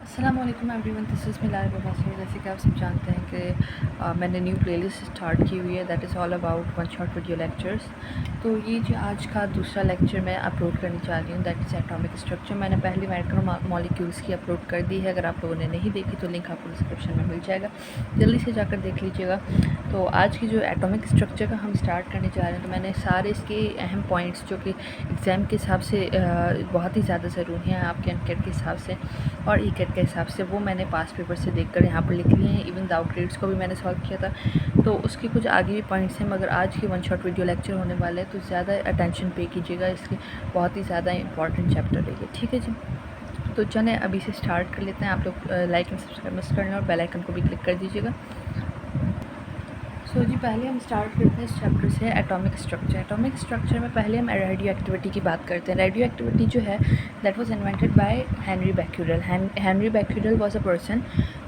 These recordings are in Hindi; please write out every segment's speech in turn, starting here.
अस्सलाम वालेकुम एवरीवन, दिस इज़ मिलार बबासी। जैसे कि आप सब जानते हैं कि मैंने न्यू प्लेलिस्ट स्टार्ट की हुई है, that is all about one shot video lectures. तो ये जो आज का दूसरा लेक्चर मैं अपलोड करने जा रही हूँ, दैट इज़ एटॉमिक स्ट्रक्चर। मैंने पहले मैक्रो मॉलिक्यूल्स की अपलोड कर दी है। अगर आप लोगों ने नहीं देखी तो लिंक आपको डिस्क्रिप्शन में मिल जाएगा, जल्दी से जाकर देख लीजिएगा। तो आज की जो एटॉमिक स्ट्रक्चर का हम स्टार्ट करने जा रहे हैं, तो मैंने सारे इसके अहम पॉइंट्स जो कि एग्ज़ाम के हिसाब से बहुत ही ज़्यादा ज़रूरी हैं आपके अनकेट के हिसाब से और ई कैट के हिसाब से, वो मैंने पास पेपर से देखकर यहाँ पर लिख लिए हैं। इवन डाउट ग्रेड्स को भी मैंने सॉल्व किया था, तो उसके कुछ आगे भी पॉइंट्स हैं। मगर आज की वन शॉट वीडियो लेक्चर होने वाला है, तो ज़्यादा अटेंशन पे कीजिएगा, इसके बहुत ही ज़्यादा इंपॉर्टेंट चैप्टर है ये, ठीक है जी। तो चलें अभी से स्टार्ट कर लेते हैं। आप लोग लाइक एंड सब्सक्राइब मस्ट करना और बेल आइकन को भी क्लिक कर दीजिएगा। जी पहले हम स्टार्ट करते हैं इस चैप्टर से एटॉमिक स्ट्रक्चर। एटॉमिक स्ट्रक्चर में पहले हम रेडियो एक्टिविटी की बात करते हैं। रेडियो एक्टिविटी जो है that was invented by Henri Becquerel. Henri Becquerel was a person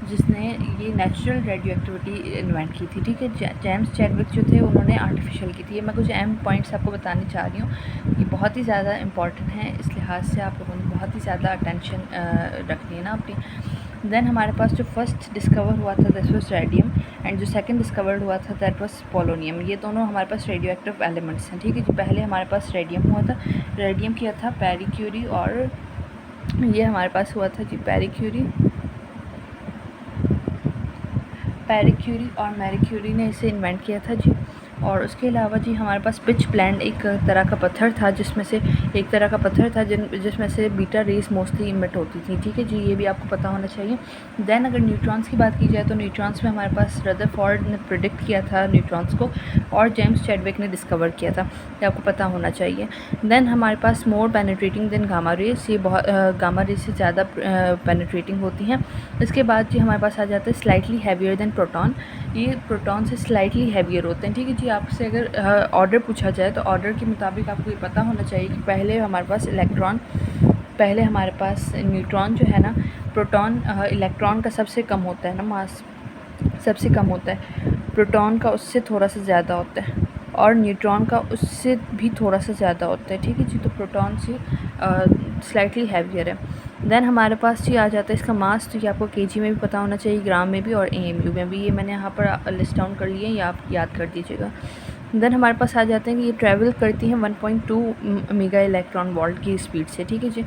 जिसने ये नेचुरल रेडियो एक्टिविटी इन्वेंट की थी, ठीक है। जेम्स चैडविक जो थे उन्होंने आर्टिफिशियल की थी। ये मैं कुछ अहम पॉइंट्स आपको बताने चाह रही हूँ, ये बहुत ही ज़्यादा इंपॉर्टेंट है, इस लिहाज से आप लोगों ने बहुत ही ज़्यादा अटेंशन रखनी है ना अपनी। देन हमारे पास जो फर्स्ट डिस्कवर हुआ था दैट वाज रेडियम, एंड जो सेकंड डिस्कवर्ड हुआ था दैट वाज पोलोनियम। ये दोनों हमारे पास रेडियो एक्टिव एलिमेंट्स हैं, ठीक है जी। पहले हमारे पास रेडियम हुआ था, रेडियम किया था पैरी क्यूरी, और ये हमारे पास हुआ था जी पैरी क्यूरी और मैरी क्यूरी ने इसे इन्वेंट किया था जी। और उसके अलावा जी हमारे पास पिच ब्लेंड एक तरह का पत्थर था, जिसमें से बीटा रेस मोस्टली इमिट होती थी, ठीक है जी। ये भी आपको पता होना चाहिए। देन अगर न्यूट्रॉन्स की बात की जाए तो न्यूट्रॉन्स में हमारे पास रदरफोर्ड ने प्रिडिक्ट किया था न्यूट्रॉन्स को, और जेम्स चैडविक ने डिस्कवर किया था, ये आपको पता होना चाहिए। देन हमारे पास मोर पेनिट्रेटिंग देन गामा रेस, ये बहुत गामा रेस से ज़्यादा पेनिट्रेटिंग होती हैं। इसके बाद जी हमारे पास आ जाता है स्लाइटली हैवियर देन प्रोटॉन। ये प्रोटॉन से स्लाइटली हैवियर होते हैं, ठीक है जी। आपसे अगर ऑर्डर पूछा जाए तो ऑर्डर के मुताबिक आपको ये पता होना चाहिए कि पहले हमारे पास न्यूट्रॉन जो है ना, प्रोटॉन इलेक्ट्रॉन का सबसे कम होता है ना, मास सबसे कम होता है, प्रोटॉन का उससे थोड़ा सा ज़्यादा होता है, और न्यूट्रॉन का उससे भी थोड़ा सा ज़्यादा होता है, ठीक है जी। तो प्रोटॉन से स्लाइटली हैवियर है। देन हमारे पास जी आ जाता है इसका मास, तो ये आपको केजी में भी पता होना चाहिए, ग्राम में भी और एएमयू में भी। ये मैंने यहाँ पर लिस्ट डाउन कर लिए हैं, ये आप याद कर दीजिएगा। देन हमारे पास आ जाते हैं कि ये ट्रैवल करती हैं 1.2 मेगा इलेक्ट्रॉन वोल्ट की स्पीड से, ठीक है जी।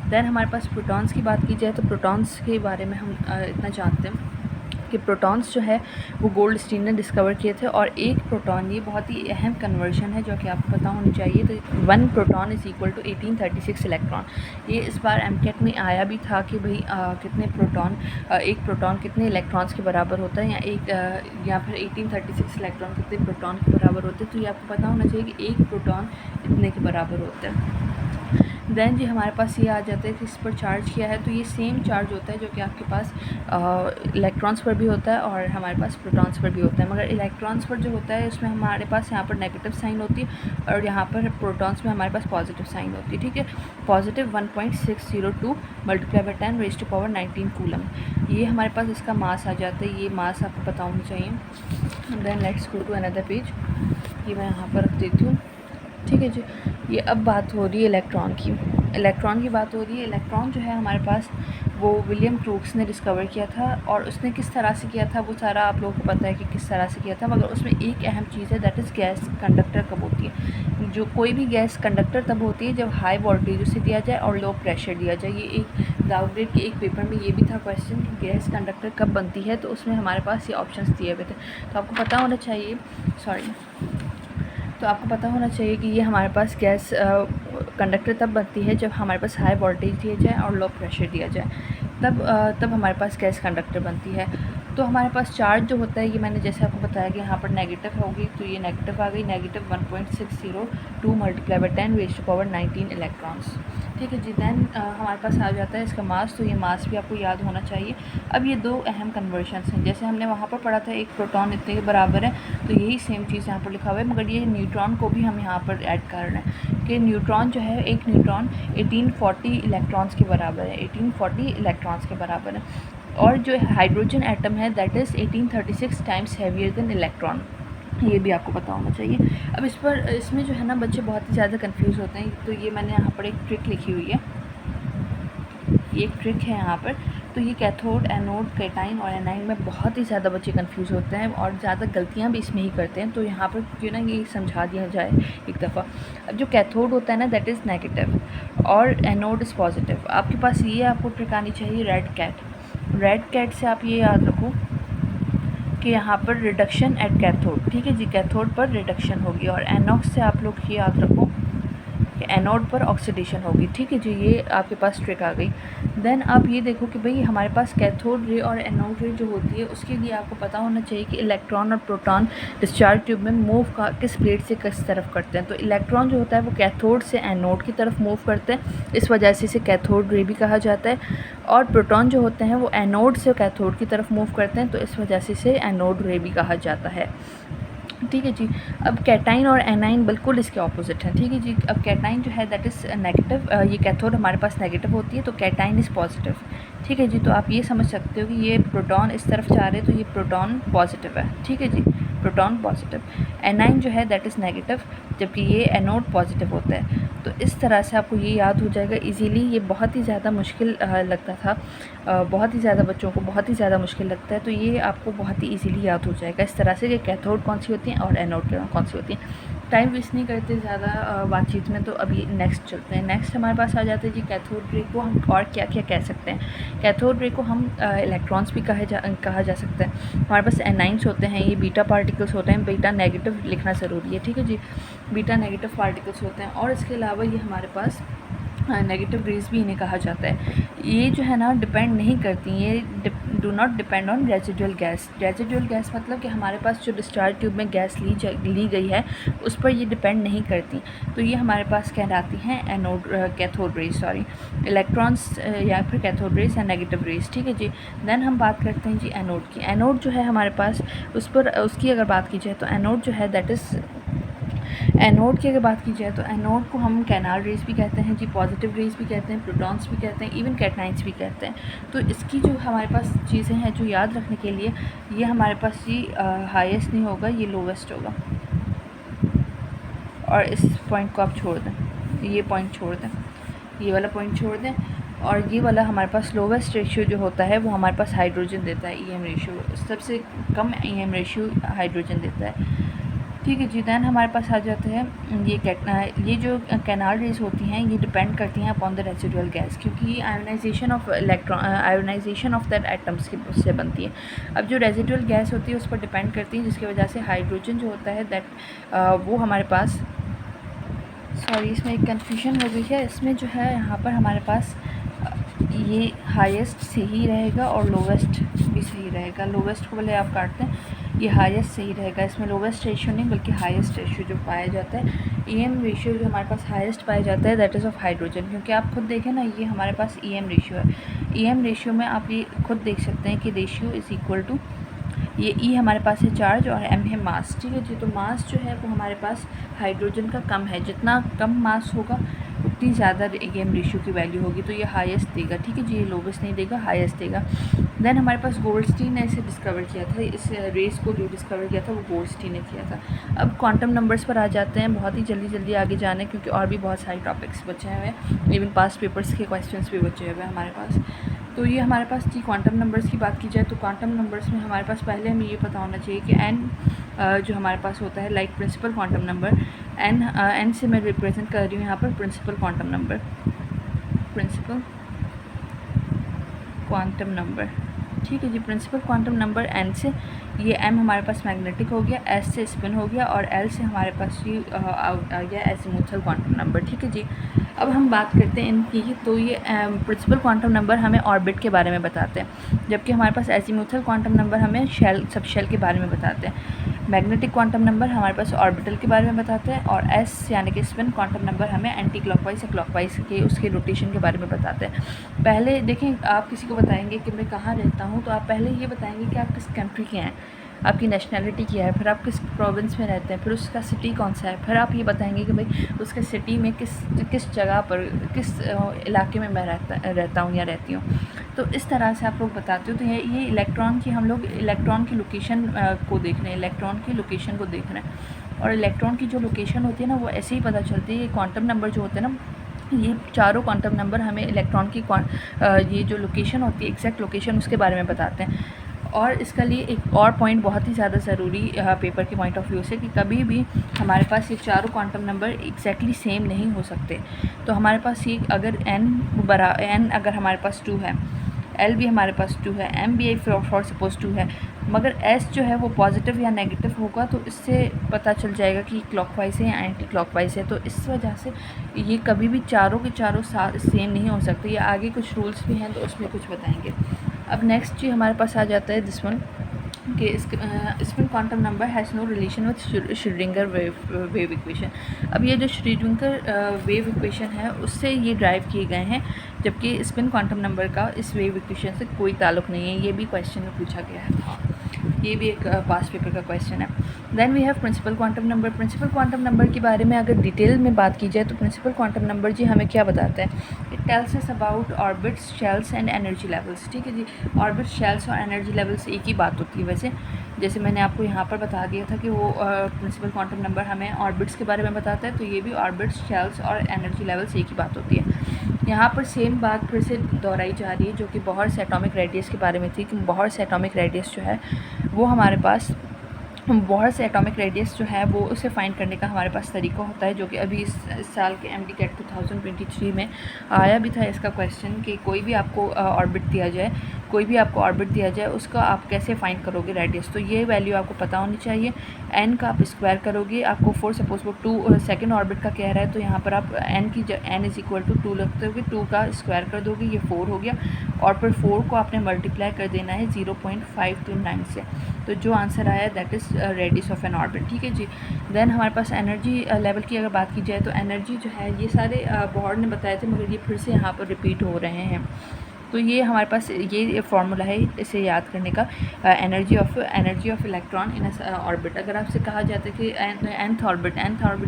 देन हमारे पास प्रोटॉन्स की बात की जाए तो प्रोटॉन्स के बारे में हम इतना जानते हैं कि प्रोटॉन्स जो है वो गोल्ड स्टीन ने डिस्कवर किए थे। और एक प्रोटॉन, ये बहुत ही अहम कन्वर्जन है जो कि आपको पता होनी चाहिए। तो 1 proton is equal to 1836 electron. ये इस बार एमकेट में आया भी था कि भाई कितने प्रोटॉन, एक प्रोटॉन कितने इलेक्ट्रॉन्स के बराबर होता है, या फिर 1836 इलेक्ट्रॉन कितने प्रोटॉन के बराबर होते हैं। तो ये आपको पता होना चाहिए कि एक प्रोटॉन इतने के बराबर होता है। देन जी हमारे पास ये आ जाता है कि इस पर चार्ज किया है, तो ये सेम चार्ज होता है जो कि आपके पास इलेक्ट्रॉन्स पर भी होता है और हमारे पास प्रोटॉन्स पर भी होता है। मगर इलेक्ट्रॉन्स पर जो होता है उसमें हमारे पास यहाँ पर नेगेटिव साइन होती है, और यहाँ पर प्रोटॉन्स में हमारे पास पॉजिटिव साइन होती है, ठीक है। Positive 1.602 multiply by 10 raised to power 19 coulomb. ये हमारे पास इसका मास आ जाता है, ये मास आपको पता होना चाहिए। Then let's go to another page, ये मैं यहाँ पर रख देती हूँ, ठीक है जी। ये अब बात हो रही है इलेक्ट्रॉन की बात हो रही है। इलेक्ट्रॉन जो है हमारे पास वो विलियम क्रूक्स ने डिस्कवर किया था, और उसने किस तरह से किया था वो सारा आप लोगों को पता है कि किस तरह से किया था। मगर उसमें एक अहम चीज़ है, दैट इज़ गैस कंडक्टर कब होती है। जो कोई भी गैस कंडक्टर तब होती है जब हाई वोल्टेज उसे दिया जाए और लो प्रेशर दिया जाए। ये एक डाउट ग्रेड के एक पेपर में ये भी था क्वेश्चन कि गैस कंडक्टर कब बनती है, तो उसमें हमारे पास ये ऑप्शंस दिए हुए थे। तो आपको पता होना चाहिए कि ये हमारे पास गैस कंडक्टर तब बनती है जब हमारे पास हाई वोल्टेज दिया जाए और लो प्रेशर दिया जाए, तब हमारे पास गैस कंडक्टर बनती है। तो हमारे पास चार्ज जो होता है, ये मैंने जैसे आपको बताया कि यहाँ पर नेगेटिव होगी, तो ये नेगेटिव आ गई, negative 1.602 multiply by 10 raised to power 19 electrons, ठीक है जी। देन हमारे पास आ जाता है इसका मास, तो ये मास भी आपको याद होना चाहिए। अब ये दो अहम कन्वर्शंस हैं, जैसे हमने वहाँ पर पढ़ा था एक प्रोटॉन इतने के बराबर है, तो यही सेम चीज़ यहाँ पर लिखा हुआ है। मगर ये न्यूट्रॉन को भी हम यहाँ पर ऐड कर रहे हैं कि न्यूट्रॉन जो है, एक न्यूट्रॉन 1840 इलेक्ट्रॉन्स के बराबर है, 1840 इलेक्ट्रॉन्स के बराबर है। और जो हाइड्रोजन एटम है that is 1836 times heavier than electron, ये भी आपको पता होना चाहिए। अब इसमें जो है ना बच्चे बहुत ही ज़्यादा कंफ्यूज होते हैं। तो ये मैंने यहाँ पर एक ट्रिक लिखी हुई है, ये एक ट्रिक है यहाँ पर तो ये कैथोड, एनोड, कैटाइन और एनाइन में बहुत ही ज़्यादा बच्चे कंफ्यूज होते हैं और ज़्यादा गलतियाँ भी इसमें ही करते हैं। तो यहाँ पर क्यों ना ये समझा दिया जाए एक दफ़ा। अब जो कैथोड होता है ना दैट इज़ नेगेटिव और एनोड इज़ पॉजिटिव। आपके पास ये आपको ट्रिक आनी चाहिए रेड कैट। रेड कैट से आप ये याद रखो कि यहाँ पर रिडक्शन एट कैथोड, ठीक है जी, कैथोड पर रिडक्शन होगी। और एनॉक्स से आप लोग ये याद रखो कि एनोड पर ऑक्सीडेशन होगी, ठीक है जी। ये आपके पास ट्रिक आ गई। देन आप ये देखो कि भाई हमारे पास कैथोड रे और एनोड रे जो होती है उसके लिए आपको पता होना चाहिए कि इलेक्ट्रॉन और प्रोटॉन डिस्चार्ज ट्यूब में मूव का किस प्लेट से किस तरफ करते हैं। तो इलेक्ट्रॉन जो होता है वो कैथोड से एनोड की तरफ मूव करते हैं, इस वजह से इसे कैथोड रे भी कहा जाता है। और प्रोटॉन जो होते हैं वो एनोड से कैथोड की तरफ मूव करते हैं, तो इस वजह से इसे एनोड रे भी कहा जाता है, ठीक है जी। अब कैटाइन और एनाइन बिल्कुल इसके ऑपोजिट हैं, ठीक है जी। अब कैटाइन जो है दैट इज़ नेगेटिव, ये कैथोड हमारे पास नेगेटिव होती है, तो कैटाइन इज़ पॉजिटिव, ठीक है जी। तो आप ये समझ सकते हो कि ये प्रोटॉन इस तरफ जा रहे हैं तो ये प्रोटॉन पॉजिटिव है, ठीक है जी, प्रोटॉन पॉजिटिव। एनाइन जो है दैट इज़ नेगेटिव, जबकि ये एनोड पॉजिटिव होता है। तो इस तरह से आपको ये याद हो जाएगा इजीली। ये बहुत ही ज़्यादा मुश्किल लगता था, बहुत ही ज़्यादा बच्चों को बहुत ही ज़्यादा मुश्किल लगता है, तो ये आपको बहुत ही इजीली याद हो जाएगा इस तरह से कि कैथोड कौन सी होती हैं और एनोड कौन सी होती हैं। टाइम वेस्ट नहीं करते ज़्यादा बातचीत में, तो अभी नेक्स्ट चलते हैं। नेक्स्ट हमारे पास आ जाते हैं जी कैथोड रे को हम और क्या क्या कह सकते हैं। कैथोड रे को हम इलेक्ट्रॉन्स भी कहा जा सकता है। हमारे पास एनाइंस होते हैं, ये बीटा पार्टिकल्स होते हैं, बीटा नेगेटिव लिखना ज़रूरी है, ठीक है जी, बीटा नेगेटिव पार्टिकल्स होते हैं। और इसके अलावा ये हमारे पास नेगेटिव रेज भी इन्हें कहा जाता है। ये जो है ना डिपेंड नहीं करती, ये do not depend on residual gas. Residual gas मतलब कि हमारे पास जो डिस्चार्ज ट्यूब में गैस ली गई है उस पर ये डिपेंड नहीं करती। तो ये हमारे पास कहलाती हैं anode cathode rays, sorry, electrons या फिर कैथोड रेज या नेगेटिव रेज, ठीक है जी। देन हम बात करते हैं जी एनोड की। एनोड जो है हमारे पास उस पर उसकी अगर बात की जाए तो एनोड जो है दैट इज़, एनोड की अगर बात की जाए तो एनोड को हम कैनाल रेज भी कहते हैं जी, पॉजिटिव रेज भी कहते हैं, प्रोटॉन्स भी कहते हैं, इवन कैटनाइंस भी कहते हैं। तो इसकी जो हमारे पास चीज़ें हैं जो याद रखने के लिए, ये हमारे पास जी हाईएस्ट नहीं होगा, ये लोवेस्ट होगा। और इस पॉइंट को आप छोड़ दें, ये पॉइंट छोड़ दें, ये वाला पॉइंट छोड़ दें। और ये वाला हमारे पास लोवेस्ट रेशियो जो होता है वो हमारे पास हाइड्रोजन देता है, ईएम रेशियो, सबसे कम ईएम रेशियो हाइड्रोजन देता है, ठीक है जी। दैन हमारे पास आ जाते हैं ये जो कैनाल रेज होती हैं ये डिपेंड करती हैं अपॉन द रेसिडुअल गैस, क्योंकि ये आयोनाइजेशन ऑफ दैट एटम्स की उससे बनती है। अब जो रेसिडुअल गैस होती है उस पर डिपेंड करती है, जिसकी वजह से हाइड्रोजन जो होता है दैट वो हमारे पास, सॉरी इसमें एक कन्फ्यूजन हो गई है, इसमें जो है यहाँ पर हमारे पास ये हाईएस्ट सही रहेगा और लोवेस्ट भी सही रहेगा। लोवेस्ट को भले आप काटते हैं, ये हाईएस्ट सही रहेगा, इसमें लोवेस्ट रेशियो नहीं बल्कि हाईएस्ट रेशियो जो पाया जाता है, ईएम रेशियो जो हमारे पास हाईएस्ट पाया जाता है दैट इज़ ऑफ हाइड्रोजन। क्योंकि आप खुद देखें ना, ये हमारे पास ईएम रेशियो है, ईएम रेशियो में आप ये खुद देख सकते हैं कि रेशियो इज़ इक्वल टू, ये ई हमारे पास है चार्ज और एम है मास, ठीक है जी। तो मास जो है वो हमारे पास हाइड्रोजन का कम है, जितना कम मास होगा उतनी ज़्यादा ईएम रेशियो की वैल्यू होगी, तो ये हाईएस्ट देगा, ठीक है जी, ये लोवेस्ट नहीं देगा, हाईएस्ट देगा। देन हमारे पास गोल्डस्टीन ने इसे डिस्कवर किया था, इस रेस को जो डिस्कवर किया था वो गोल्डस्टीन ने किया था। अब क्वांटम नंबर्स पर आ जाते हैं, बहुत ही जल्दी आगे जाने, क्योंकि और भी बहुत सारे टॉपिक्स बचे हुए हैं, इवन पास्ट पेपर्स के क्वेश्चंस भी बचे हुए हैं हमारे पास। तो ये हमारे पास जी क्वांटम नंबर्स की बात की जाए तो क्वांटम नंबर्स में हमारे पास पहले हमें ये पता होना चाहिए कि एन जो हमारे पास होता है like principal quantum number, N से मैं रिप्रेजेंट कर रही हूँ यहाँ पर principal quantum number, principal quantum number, ठीक है जी। प्रिंसिपल क्वांटम नंबर एन से, ये एम हमारे पास मैग्नेटिक हो गया, एस से स्पिन हो गया और एल से हमारे पास ये आ गया एजीमुथल क्वांटम नंबर, ठीक है जी। अब हम बात करते हैं इनकी, तो ये प्रिंसिपल क्वांटम नंबर हमें ऑर्बिट के बारे में बताते हैं, जबकि हमारे पास एजीमुथल क्वांटम नंबर हमें सब शेल के बारे में बताते हैं। मैग्नेटिक क्वांटम नंबर हमारे पास ऑर्बिटल के बारे में बताते हैं, और एस यानी कि स्पिन क्वांटम नंबर हमें एंटी क्लॉकवाइज या क्लॉकवाइज के उसके रोटेशन के बारे में बताते हैं। पहले देखें, आप किसी को बताएंगे कि मैं कहाँ रहता हूँ, तो आप पहले ये बताएंगे कि आप किस कंट्री के हैं, आपकी नेशनैलिटी क्या है, फिर आप किस प्रोविंस में रहते हैं, फिर उसका सिटी कौन सा है, फिर आप ये बताएंगे कि भाई उसके सिटी में किस जगह पर, किस इलाके में मैं रहता हूँ या रहती हूँ। तो इस तरह से आप लोग बताते हो। तो ये इलेक्ट्रॉन की, हम लोग इलेक्ट्रॉन की लोकेशन को देख रहे हैं, इलेक्ट्रॉन की लोकेशन को देख रहे हैं। और इलेक्ट्रॉन की जो लोकेशन होती है ना वो ऐसे ही पता चलती है। क्वांटम नंबर जो होते हैं ना, ये चारों क्वांटम नंबर हमें इलेक्ट्रॉन की ये जो लोकेशन होती है, एग्जैक्ट लोकेशन, उसके बारे में बताते हैं। और इसका लिए एक और पॉइंट बहुत ही ज़्यादा ज़रूरी पेपर के पॉइंट ऑफ व्यू से, कि कभी भी हमारे पास ये चारों क्वांटम नंबर एग्जैक्टली सेम नहीं हो सकते। तो हमारे पास ये अगर n अगर हमारे पास 2 है, l भी हमारे पास 2 है, m भी फॉर सपोज 2 है, मगर s जो है वो पॉजिटिव या नेगेटिव होगा, तो इससे पता चल जाएगा कि क्लॉकवाइज है या एंटी क्लॉकवाइज है। तो इस वजह से ये कभी भी चारों के चारों सेम नहीं हो सकते। ये आगे कुछ रूल्स भी हैं तो उसमें कुछ बताएंगे। अब नेक्स्ट जी हमारे पास आ जाता है दिस वन, कि spin quantum number has no relation with Schrodinger wave equation. अब ये जो श्रोडिंगर वेव इक्वेशन है उससे ये ड्राइव किए गए हैं, जबकि स्पिन क्वांटम नंबर का इस वेव इक्वेशन से कोई ताल्लुक़ नहीं है। ये भी क्वेश्चन में पूछा गया है, ये भी एक पास पेपर का क्वेश्चन है। Then we have principal quantum number. Principal quantum number के बारे में अगर डिटेल में बात की जाए तो प्रिंसिपल क्वांटम नंबर जी हमें क्या बताता है? It tells us about orbits, shells and energy levels. ठीक है जी, ऑर्बिट, शेल्स और एनर्जी लेवल्स एक ही बात होती है वैसे। जैसे मैंने आपको यहाँ पर बता दिया था कि वो प्रिंसिपल क्वांटम नंबर हमें ऑर्बिट्स के बारे में बताता है, तो ये भी ऑर्बिट्स, शेल्स और एनर्जी लेवल्स एक ही बात होती है। यहाँ पर सेम बात फिर से दोहराई जा रही है, जो कि बोहर से एटॉमिक रेडियस के बारे में थी, कि बोहर से एटॉमिक रेडियस जो है वो हमारे पास, बोहर से एटॉमिक रेडियस जो है वो उसे फाइंड करने का हमारे पास तरीका होता है, जो कि अभी इस साल के MD CAT 2023 में आया भी था इसका क्वेश्चन, कि कोई भी आपको ऑर्बिट दिया जाए, कोई भी आपको ऑर्बिट दिया जाए, उसका आप कैसे फाइंड करोगे रेडियस। तो ये वैल्यू आपको पता होनी चाहिए। n का आप स्क्वायर करोगे, आपको 4 सपोज वो 2 सेकेंड ऑर्बिट का कह रहा है, तो यहाँ पर आप n की n = 2 लगते होगे, 2 का स्क्वायर कर दोगे, ये 4 हो गया, और फिर 4 को आपने मल्टीप्लाई कर देना है 0.529 से। तो जो आंसर आया that is radius of an orbit. ठीक है जी। देन हमारे पास एनर्जी लेवल की अगर बात की जाए तो एनर्जी जो है, ये सारे बोहर ने बताए थे, मगर ये फिर से यहाँ पर रिपीट हो रहे हैं। तो ये हमारे पास ये फार्मूला है इसे याद करने का, energy of electron in orbit. अगर आपसे कहा जाता है कि nth ऑर्बिट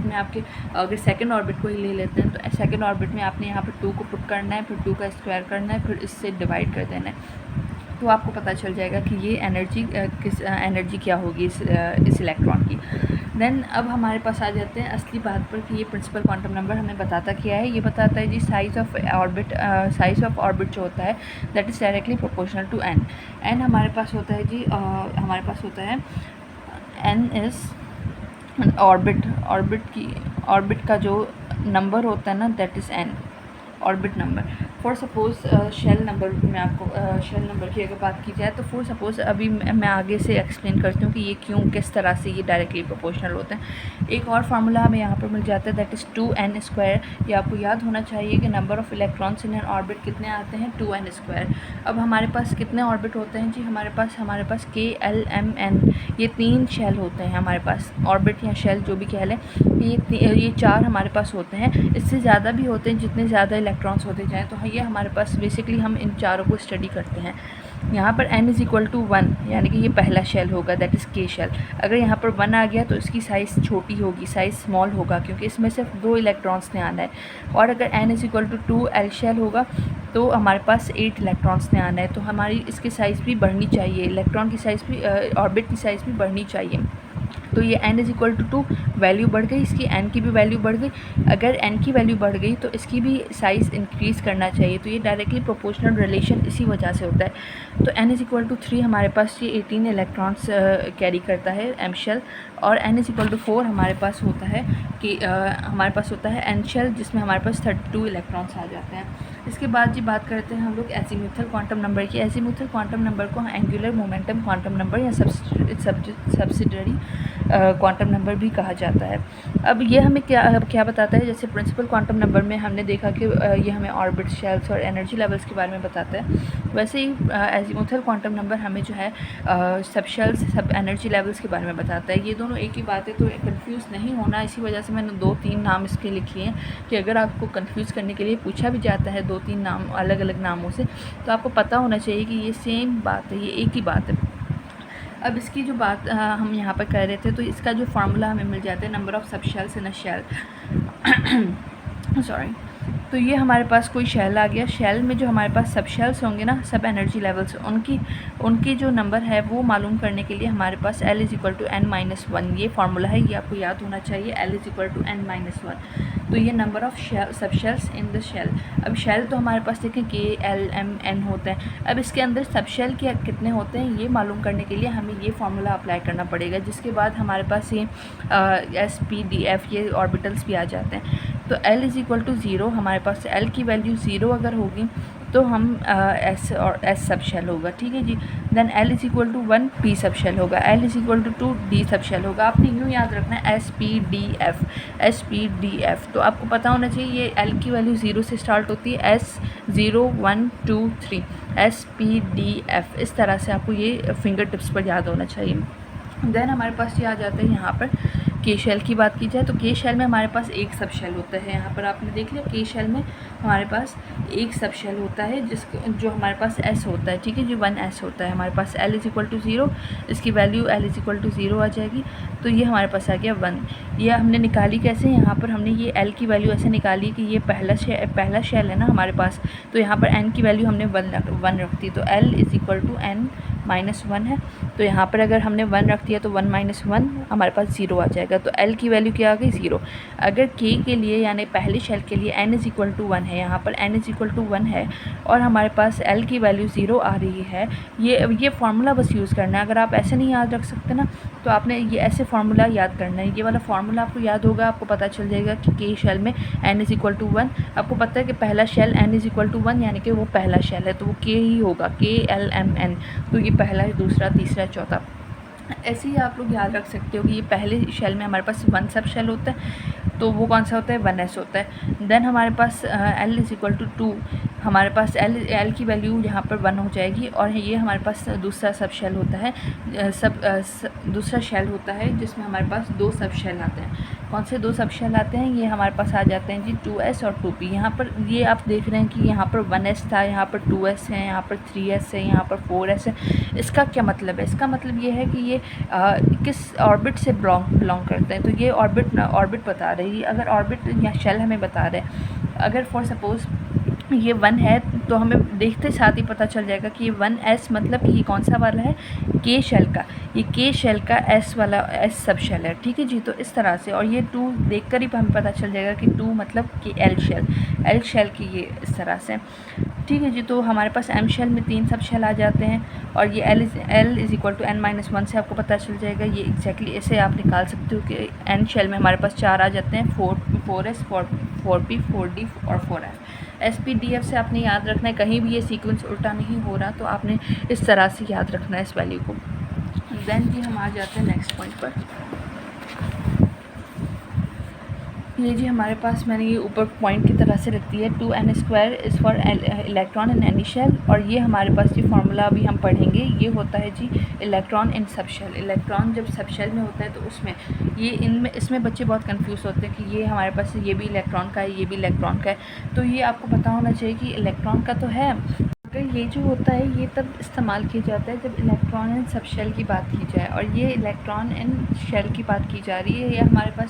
में आपके अगर सेकंड ऑर्बिट को ही ले लेते हैं, तो सेकंड ऑर्बिट में आपने यहाँ पर 2 को पुट करना है, फिर 2 का स्क्वायर करना है, फिर इससे डिवाइड कर देना है, तो आपको पता चल जाएगा कि ये एनर्जी क्या होगी इस इलेक्ट्रॉन की। देन अब हमारे पास आ जाते हैं असली बात पर, कि ये प्रिंसिपल क्वांटम नंबर हमें बताता क्या है। ये बताता है जी साइज़ ऑफ ऑर्बिट जो होता है that is directly proportional to n हमारे पास होता है जी, हमारे पास होता है n इज़ ऑर्बिट का जो नंबर होता है ना that is n, orbit number. For suppose shell number में आपको शेल नंबर की अगर बात की जाए, तो फॉर सपोज़ अभी मैं आगे से एक्सप्लेन करती हूँ कि ये क्यों, किस तरह से ये डायरेक्टली प्रोपोर्शनल होते हैं। एक और फार्मूला हमें यहाँ पर मिल जाता है दैट इज़ 2n²। ये आपको याद होना चाहिए कि number of electrons in N orbit कितने आते हैं, 2n²। अब हमारे पास कितने ऑर्बिट होते हैं जी, हमारे पास k, l, m, n, ये 3 शेल होते हैं हमारे पास, ऑर्बिट या शेल जो भी कह लें, ये 4 हमारे पास होते हैं। इससे ज़्यादा भी होते हैं जितने ज़्यादा इलेक्ट्रॉन्स होते जाएँ। तो ये हमारे पास बेसिकली हम इन चारों को स्टडी करते हैं। यहाँ पर n = 1, यानी कि ये पहला शेल होगा दैट इज़ k शेल। अगर यहाँ पर 1 आ गया तो इसकी साइज़ छोटी होगी, साइज़ स्मॉल होगा, क्योंकि इसमें सिर्फ 2 इलेक्ट्रॉन्स ने आना है। और अगर n = 2 l शेल होगा तो हमारे पास 8 इलेक्ट्रॉन्स ने आना है। तो हमारी इसकी साइज़ भी बढ़नी चाहिए, इलेक्ट्रॉन की साइज़ भी, ऑर्बिट की साइज़ भी बढ़नी चाहिए। तो ये n = 2 वैल्यू बढ़ गई, इसकी n की भी वैल्यू बढ़ गई। अगर n की वैल्यू बढ़ गई तो इसकी भी साइज़ इंक्रीज़ करना चाहिए। तो ये डायरेक्टली प्रोपोर्शनल रिलेशन इसी वजह से होता है। तो n = 3 हमारे पास ये 18 इलेक्ट्रॉन्स कैरी करता है m शेल, और n = 4 हमारे पास होता है कि हमारे पास होता है n शेल, जिसमें हमारे पास 32 इलेक्ट्रॉन्स आ जाते हैं। इसके बाद जी बात करते हैं हम लोग एजीमुथल क्वांटम नंबर की। एजीमुथल क्वांटम नंबर को एंगुलर मोमेंटम क्वांटम नंबर या सब्सिडियरी क्वांटम नंबर भी कहा जाता है। अब ये हमें क्या बताता है, जैसे प्रिंसिपल क्वांटम नंबर में हमने देखा कि ये हमें ऑर्बिट, शेल्स और एनर्जी लेवल्स के बारे में बताता है, वैसे ही एजीमुथल क्वांटम नंबर हमें जो है सब शेल्स, सब एनर्जी लेवल्स के बारे में बताता है। ये दोनों एक ही बात है, तो कंफ्यूज नहीं होना। इसी वजह से मैंने 2-3 नाम इसके लिखे हैं, कि अगर आपको कंफ्यूज करने के लिए पूछा भी जाता है 2-3 नाम अलग अलग नामों से, तो आपको पता होना चाहिए कि ये सेम बात है, ये एक ही बात है। अब इसकी जो बात हम यहाँ पर कर रहे थे, तो इसका जो फार्मूला हमें मिल जाता है, number of subshells in a shell, sorry, तो ये हमारे पास कोई शेल आ गया। शेल में जो हमारे पास सब शेल्स होंगे ना, सब एनर्जी लेवल्स, उनकी जो नंबर है वो मालूम करने के लिए हमारे पास L is equal to n-1 ये फार्मूला है, ये आपको याद होना चाहिए। L is equal to n-1, तो ये number of subshells in the shell. अब शेल तो हमारे पास देखें K, L, M, N होते हैं। अब इसके अंदर सब शेल के कितने होते हैं ये मालूम करने के लिए हमें ये फार्मूला अप्लाई करना पड़ेगा, जिसके बाद हमारे पास ये S, P, D, F ये ऑर्बिटल्स भी आ जाते हैं। तो L इज़ इक्वल टू 0, हमारे पास L की वैल्यू 0 अगर होगी तो हम S और S सब शेल होगा, ठीक है जी। Then L is equal to 1, P sub shell होगा। L is equal to 2, D sub shell होगा। आपने यूँ याद रखना है S, P, D, F, S, P, D, F। तो आपको पता होना चाहिए ये L की वैल्यू 0 से स्टार्ट होती है, S 0, 1, 2, 3, S, P, D, F। इस तरह से आपको ये फिंगर टिप्स पर याद होना चाहिए। देन हमारे पास ये आ जाता है यहाँ पर के शेल की बात की जाए तो के शेल में हमारे पास एक सब शेल होता है। यहाँ पर आपने देख लिया के शेल में हमारे पास एक सब शेल होता है जो हमारे पास S होता है, ठीक है जी, 1S होता है हमारे पास। L इज़ इक्वल टू 0, इसकी value L is equal to 0 आ जाएगी, तो ये हमारे पास आ गया 1। ये हमने निकाली कैसे, यहाँ पर हमने ये L की वैल्यू ऐसे निकाली कि ये पहला शेल है ना हमारे पास, तो यहाँ पर N की वैल्यू हमने 1 रख दी, तो L is equal to n-1 है। तो यहाँ पर अगर हमने 1 रख दिया तो 1 - 1 हमारे पास 0 आ जाएगा। तो L की वैल्यू क्या आ गई, 0। अगर K के लिए यानी पहले शेल के लिए n इज़ इक्वल टू 1 है, यहाँ पर n इज़ इक्वल टू 1 है और हमारे पास L की वैल्यू 0 आ रही है। ये फार्मूला बस यूज़ करना है। अगर आप ऐसे नहीं याद रख सकते ना तो आपने ये ऐसे फार्मूला याद करना है। ये वाला फार्मूला आपको याद होगा, आपको पता चल जाएगा कि K शेल में n इज़ इक्वल टू 1। आपको पता है कि पहला shell n is equal to 1 यानी कि वो पहला शेल है, तो वो K ही होगा, K, L, M, N। तो ये पहला, दूसरा, तीसरा, चौथा, ऐसे ही आप लोग याद रख सकते हो कि ये पहले शेल में हमारे पास 1 सब शेल होता है, तो वो कौन सा होता है, 1S होता है। देन हमारे पास L इज़ इक्वल टू 2, हमारे पास L की वैल्यू यहाँ पर 1 हो जाएगी और ये हमारे पास दूसरा सब शेल होता है, दूसरा शेल होता है जिसमें हमारे पास 2 सब शेल आते हैं। कौन से 2 सब शेल आते हैं, ये हमारे पास आ जाते हैं जी 2S और 2P। यहाँ पर ये आप देख रहे हैं कि यहाँ पर 1S था, यहाँ पर 2S है, यहाँ पर 3S है, यहाँ पर 4S है। इसका क्या मतलब है, इसका मतलब ये है कि ये किस ऑर्बिट से बिलोंग करते हैं। तो ये ऑर्बिट बता रही है। अगर ऑर्बिट या शेल हमें बता रहे हैं, अगर फॉर सपोज़ ये 1 है तो हमें देखते साथ ही पता चल जाएगा कि ये 1S मतलब कि ये कौन सा वाला है, के शेल का। ये के शेल का S वाला S सब शेल है, ठीक है जी। तो इस तरह से, और ये 2 देखकर ही हमें पता चल जाएगा कि 2 मतलब कि L शेल की, ये इस तरह से, ठीक है जी। तो हमारे पास M शेल में 3 सब शेल आ जाते हैं और ये L is equal to n-1 से आपको पता चल जाएगा। ये एग्जैक्टली ऐसे आप निकाल सकते हो कि N शेल में हमारे पास 4 आ जाते हैं, 4S, 4P, 4D और 4F। SPDF से आपने याद रखना है, कहीं भी ये सीक्वेंस उल्टा नहीं हो रहा, तो आपने इस तरह से याद रखना है इस वैल्यू को। देन जी हम आ जाते हैं नेक्स्ट पॉइंट पर। ये जी हमारे पास मैंने ये ऊपर पॉइंट की तरह से रख दी है, 2n² is for electron in any shell. और ये हमारे पास जो फार्मूला अभी हम पढ़ेंगे ये होता है जी इलेक्ट्रॉन इन सब शेल। इलेक्ट्रॉन जब सब शेल में होता है तो उसमें इसमें बच्चे बहुत कंफ्यूज होते हैं कि ये हमारे पास ये भी इलेक्ट्रॉन का है, ये भी इलेक्ट्रॉन का है। तो ये आपको पता होना चाहिए कि इलेक्ट्रॉन का तो है, मगर ये जो होता है ये तब इस्तेमाल किया जाता है जब इलेक्ट्रॉन इन सब शेल की बात की जाए। और ये इलेक्ट्रॉन इन शेल की बात की जा रही है, ये हमारे पास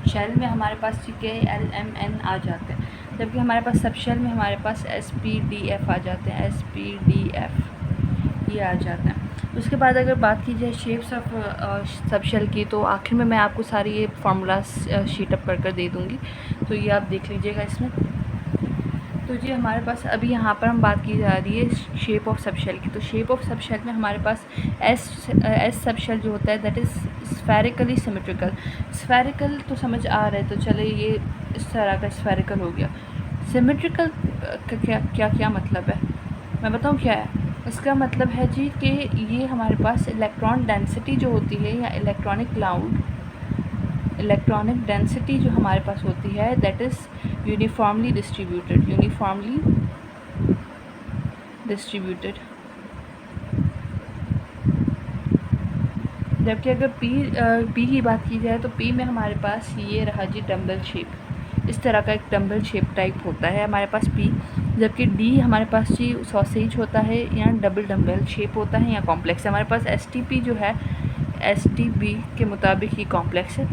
शेल में हमारे पास K, L, M, N आ जाते हैं, जबकि हमारे पास सब शेल में हमारे पास S, P, D, F आ जाते हैं, S, P, D, F ये आ जाते हैं। उसके बाद अगर बात की जाए शेप्स ऑफ सब शेल की, तो आखिर में मैं आपको सारी ये फार्मूला शीट अप कर दे दूँगी, तो ये आप देख लीजिएगा इसमें। तो जी हमारे पास अभी यहाँ पर हम बात की जा रही है शेप ऑफ सब शेल की। तो शेप ऑफ सब शेल में हमारे पास एस सब शेल जो होता है that is spherically symmetrical. Spherical तो समझ आ रहा है, तो चले ये इस तरह का स्फेरिकल हो गया। सिमेट्रिकल का क्या मतलब है, मैं बताऊँ क्या है इसका मतलब है जी कि ये हमारे पास इलेक्ट्रॉन डेंसिटी जो होती है या इलेक्ट्रॉनिक डेंसिटी जो हमारे पास होती है दैट इज़ यूनिफॉर्मली डिस्ट्रीब्यूटेड। जबकि अगर पी की बात की जाए तो पी में हमारे पास ये रहा जी डम्बल शेप, इस तरह का एक डम्बल शेप टाइप होता है हमारे पास पी। जबकि डी हमारे पास जी सॉसेज होता है या डबल डम्बल शेप होता है या कॉम्प्लेक्स है। हमारे पास STP जो है STB के मुताबिक ये कॉम्प्लेक्स है,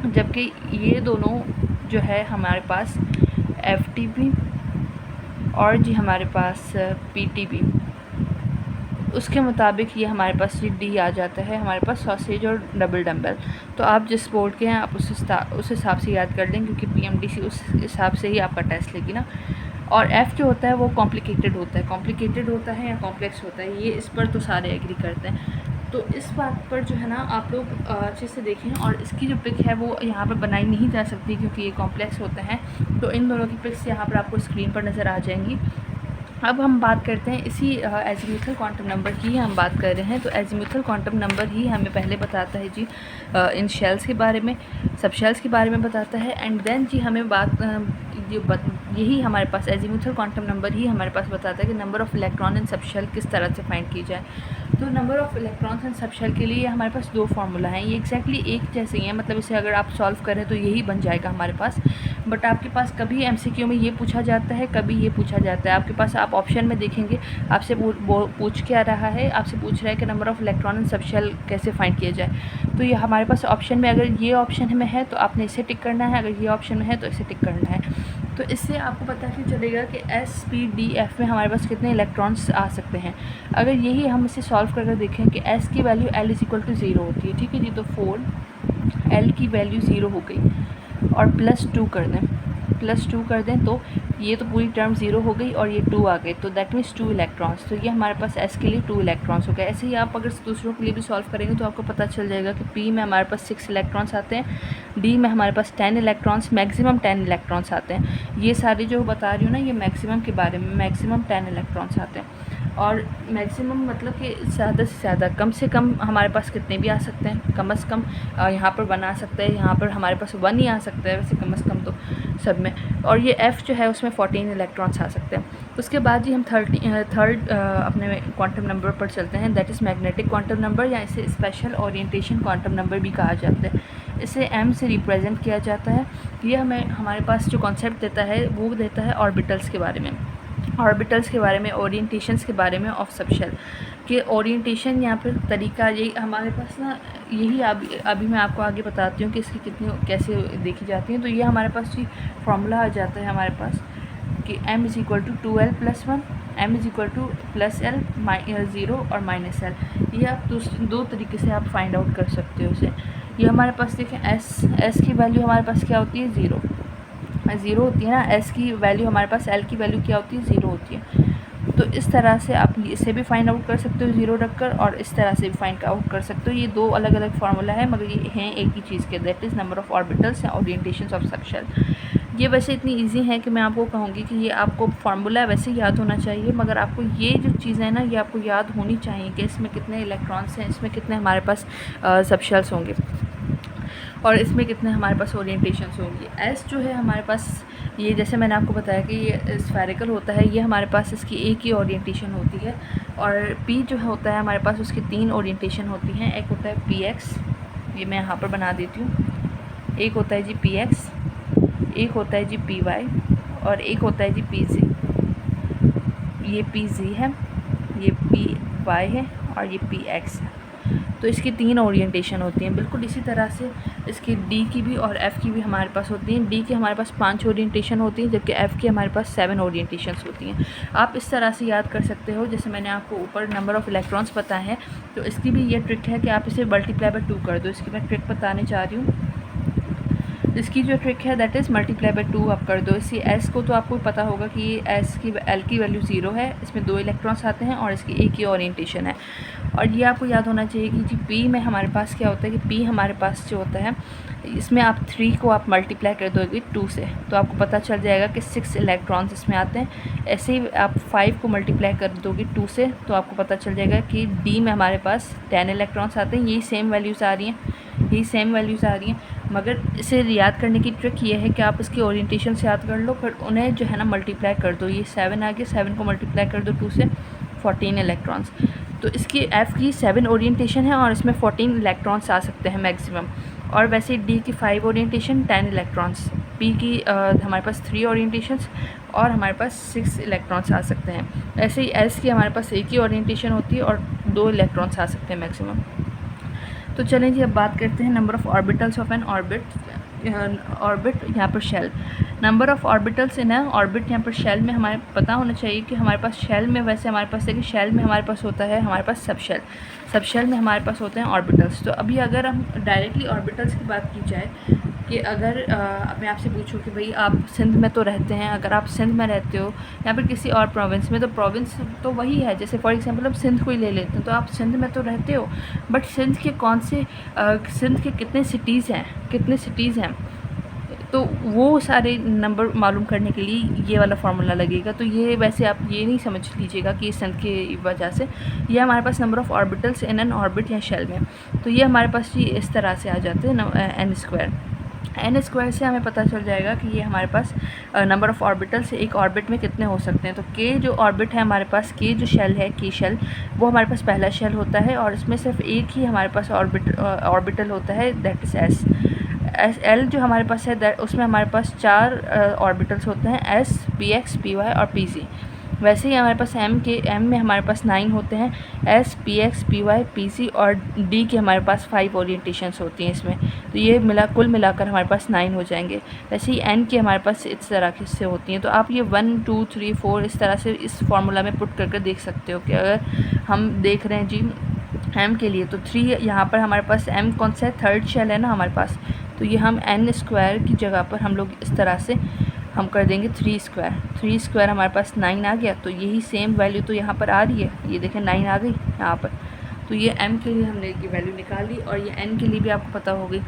जबकि ये दोनों जो है हमारे पास FTP और जी हमारे पास PTP। उसके मुताबिक ये हमारे पास ये D आ जाता है हमारे पास सॉसेज और डबल डम्बल। तो आप जिस बोर्ड के हैं आप उस हिसाब से याद कर लें, क्योंकि PMDC उस हिसाब से ही आपका टेस्ट लेगी ना। और F जो होता है वो कॉम्प्लिकेटेड होता है या कॉम्प्लेक्स होता है, ये इस पर तो सारे एग्री करते हैं। तो इस बात पर जो है ना आप लोग अच्छे से देखें, और इसकी जो पिक है वो यहाँ पर बनाई नहीं जा सकती क्योंकि ये कॉम्प्लेक्स होते हैं। तो इन दोनों की पिक्स यहाँ पर आपको स्क्रीन पर नज़र आ जाएंगी। अब हम बात करते हैं इसी एजीमुथल क्वांटम नंबर की हम बात कर रहे हैं। तो एजीमुथल क्वांटम नंबर ही हमें पहले बताता है जी इन शेल्स के बारे में, सब शेल्स के बारे में बताता है। एंड देन जी हमें यही हमारे पास एजीमुथल क्वांटम नंबर ही हमारे पास बताता है कि नंबर ऑफ़ इलेक्ट्रॉन इन सब शेल किस तरह से फाइंड की जाए। तो नंबर ऑफ़ इलेक्ट्रॉन्स इन सब शेल के लिए हमारे पास दो फार्मूला हैं, ये एक्जैक्टली एक जैसे ही हैं, मतलब इसे अगर आप सॉल्व करें तो यही बन जाएगा हमारे पास। बट आपके पास कभी MCQ में ये पूछा जाता है, कभी ये पूछा जाता है। आपके पास आप ऑप्शन में देखेंगे आपसे पूछ क्या रहा है, आपसे पूछ रहा है कि नंबर ऑफ़ इलेक्ट्रॉन इन सब शेल कैसे फाइंड किया जाए। तो ये हमारे पास ऑप्शन में, अगर ये ऑप्शन में है तो आपने इसे टिक करना है, अगर ये ऑप्शन में है तो इसे टिक करना है। तो इससे आपको पता चलेगा कि S P D F में हमारे पास कितने इलेक्ट्रॉन्स आ सकते हैं। अगर यही हम इसे सॉल्व करके देखें कि S की वैल्यू L = 0 होती है, ठीक है जी। तो 4 L की वैल्यू 0 हो गई और +2 कर दें तो ये तो पूरी टर्म 0 हो गई और ये 2 आ गए, तो दैट मीन्स 2 इलेक्ट्रॉन्स। तो ये हमारे पास S के लिए 2 इलेक्ट्रॉन्स हो गए। ऐसे ही आप अगर दूसरों के लिए भी सॉल्व करेंगे तो आपको पता चल जाएगा कि P में हमारे पास 6 इलेक्ट्रॉन्स आते हैं, D में हमारे पास 10 इलेक्ट्रॉन्स, मैक्सिमम 10 इलेक्ट्रॉन्स आते हैं। ये सारी जो बता रही हूँ ना ये मैक्सिमम के बारे में, मैक्सिमम 10 इलेक्ट्रॉन्स आते हैं। और मैक्सिमम मतलब कि ज़्यादा से ज़्यादा, कम से कम हमारे पास कितने भी आ सकते हैं, कम से कम यहाँ पर 1 आ सकता है, यहाँ पर हमारे पास 1 ही आ सकता है वैसे कम से कम तो सब में। और ये F जो है उसमें 14 इलेक्ट्रॉन्स आ सकते हैं। उसके बाद जी हम थर्ड अपने क्वांटम नंबर पर चलते हैं, that is magnetic quantum number, या इसे स्पेशल ओरिएंटेशन क्वांटम नंबर भी कहा जाता है। इसे M से रिप्रेजेंट किया जाता है। ये हमें हमारे पास जो कॉन्सेप्ट देता है वो देता है ऑर्बिटल्स के बारे में, ओरिएंटेशंस के बारे में ऑफ सब शेल के ओरिएंटेशन। यहाँ पर तरीका ये हमारे पास ना, यही अभी मैं आपको आगे बताती हूँ कि इसकी कितनी कैसे देखी जाती हैं। तो ये हमारे पास जी फार्मूला आ जाता है हमारे पास कि M = 2L + 1, M = +L 0 और -L। ये आप दो तरीके से आप फाइंड आउट कर सकते हो इसे। ये हमारे पास देखें S की वैल्यू हमारे पास क्या होती है, 0 होती है ना। S की वैल्यू हमारे पास, L की वैल्यू क्या होती है, 0 होती है। तो इस तरह से आप इसे भी फाइंड आउट कर सकते हो 0 रखकर, और इस तरह से भी फाइंड आउट कर सकते हो। ये दो अलग अलग फार्मूला है मगर ये हैं एक ही चीज़ के, that is number of orbitals या ओरिएंटेशंस ऑफ सब शेल। ये वैसे इतनी इजी है कि मैं आपको कहूँगी कि ये आपको फार्मूला वैसे याद होना चाहिए, मगर आपको ये जो चीज़ें हैं ना ये आपको याद होनी चाहिए कि इसमें कितने इलेक्ट्रॉन्स हैं, इसमें कितने हमारे पास सब शेल्स होंगे और इसमें कितने हमारे पास ओरिएंटेशंस होंगी। S जो है हमारे पास, ये जैसे मैंने आपको बताया कि ये स्फेरिकल होता है, ये हमारे पास इसकी एक ही ओरिएंटेशन होती है। और P जो होता है हमारे पास उसकी 3 ओरिएंटेशन होती हैं। एक होता है PX, ये मैं यहाँ पर बना देती हूँ। एक होता है जी PX, एक होता है जी PY और एक होता है जी PZ। ये PZ है, ये PY है और ये PX है। तो इसकी 3 ओरिएंटेशन होती हैं। बिल्कुल इसी तरह से इसकी D की भी और F की भी हमारे पास होती हैं। D की हमारे पास 5 ओरिएंटेशन होती हैं, जबकि F की हमारे पास 7 ओरिएंटेशंस होती हैं। आप इस तरह से याद कर सकते हो, जैसे मैंने आपको ऊपर नंबर ऑफ़ इलेक्ट्रॉन्स पता है, तो इसकी भी ये ट्रिक है कि आप इसे मल्टीप्लाई बाय 2 कर दो। इसकी मैं ट्रिक बताने जा रही हूँ। इसकी जो ट्रिक है दैट इज़ मल्टीप्लाई बाय 2 आप कर दो। इसी S को तो आपको पता होगा कि ये L की वैल्यू 0 है, इसमें 2 इलेक्ट्रॉन्स आते हैं और इसकी एक ही ओरिएंटेशन है। और ये आपको याद होना चाहिए कि जी P में हमारे पास क्या होता है कि P हमारे पास जो होता है इसमें आप 3 को आप मल्टीप्लाई कर दोगे 2 से, तो आपको पता चल जाएगा कि 6 इलेक्ट्रॉन्स इसमें आते हैं। ऐसे ही आप 5 को मल्टीप्लाई कर दोगे 2 से, तो आपको पता चल जाएगा कि D में हमारे पास 10 इलेक्ट्रॉन्स आते हैं। यही सेम वैल्यूज़ आ रही हैं, मगर इसे याद करने की ट्रिक ये है कि आप इसकी ओरिएंटेशन से याद कर लो, फिर उन्हें जो है ना मल्टीप्लाई कर दो। ये 7 आ गया, 7 को मल्टीप्लाई कर दो 2 से, 14 इलेक्ट्रॉन्स। तो इसकी F की 7 ओरिएंटेशन है और इसमें 14 इलेक्ट्रॉन्स आ सकते हैं मैक्सिमम। और वैसे D की 5 ओरिएंटेशन 10 इलेक्ट्रॉन्स, P की हमारे पास 3 ओरिएंटेशंस और हमारे पास 6 इलेक्ट्रॉन्स आ सकते हैं। ऐसे ही S की हमारे पास एक ही ओरिएंटेशन होती है और 2 इलेक्ट्रॉन्स आ सकते हैं मैक्सिमम। तो चलें जी अब बात करते हैं number of orbitals of an orbit यहाँ पर shell. Number of orbitals in orbit, यहाँ पर शेल में हमारे पता होना चाहिए कि हमारे पास शेल में, वैसे हमारे पास देखिए शेल में हमारे पास होता है हमारे पास सब शेल में हमारे पास होते हैं ऑर्बिटल्स। तो अभी अगर हम डायरेक्टली ऑर्बिटल्स की बात की जाए कि अगर मैं आपसे पूछूं कि भाई आप सिंध में तो रहते हैं, अगर आप सिंध में रहते हो या फिर किसी और प्रोविंस में, तो प्रोविंस तो वही है, जैसे फॉर एग्जांपल हम सिंध को ही ले लेते हैं, तो आप सिंध में तो रहते हो, बट सिंध के कौन से सिंध के कितने सिटीज़ हैं, तो वो सारे नंबर मालूम करने के लिए ये वाला फार्मूला लगेगा। तो ये वैसे आप ये नहीं समझ लीजिएगा कि सिंध की वजह से, ये हमारे पास number of orbitals in N orbit या शेल में, तो ये हमारे पास ये इस तरह से आ जाते हैं एन स्क्वायर से हमें पता चल जाएगा कि ये हमारे पास नंबर ऑफ़ ऑर्बिटल्स एक ऑर्बिट में कितने हो सकते हैं। तो के जो ऑर्बिट है हमारे पास, के जो शेल है, के शेल, वो हमारे पास पहला शेल होता है और इसमें सिर्फ एक ही हमारे पास ऑर्बिटल होता है, दैट इज़ एस। एल जो हमारे पास है उसमें हमारे पास 4 ऑर्बिटल्स होते हैं, S, P X, P Y और पी सी। वैसे ही हमारे पास एम में हमारे पास 9 होते हैं, S, P X, P Y, P Z और डी के हमारे पास 5 ओरिएंटेशंस होती हैं इसमें। तो ये कुल मिलाकर हमारे पास 9 हो जाएंगे। वैसे ही एन की हमारे पास इस तरह की से होती हैं। तो आप ये 1 2 3 4 इस तरह से इस फार्मूला में पुट करके देख सकते हो कि अगर हम देख रहे हैं जी एम के लिए, तो 3 यहाँ पर हमारे पास एम कौन सा है, थर्ड शेल है ना हमारे पास, तो ये हम एन स्क्वायर की जगह पर हम लोग इस तरह से हम कर देंगे 3 स्क्वायर हमारे पास 9 आ गया। तो यही सेम वैल्यू तो यहाँ पर आ रही है, ये देखें 9 आ गई यहाँ पर। तो ये m के लिए हमने ये वैल्यू निकाली और ये n के लिए भी आपको पता होगी।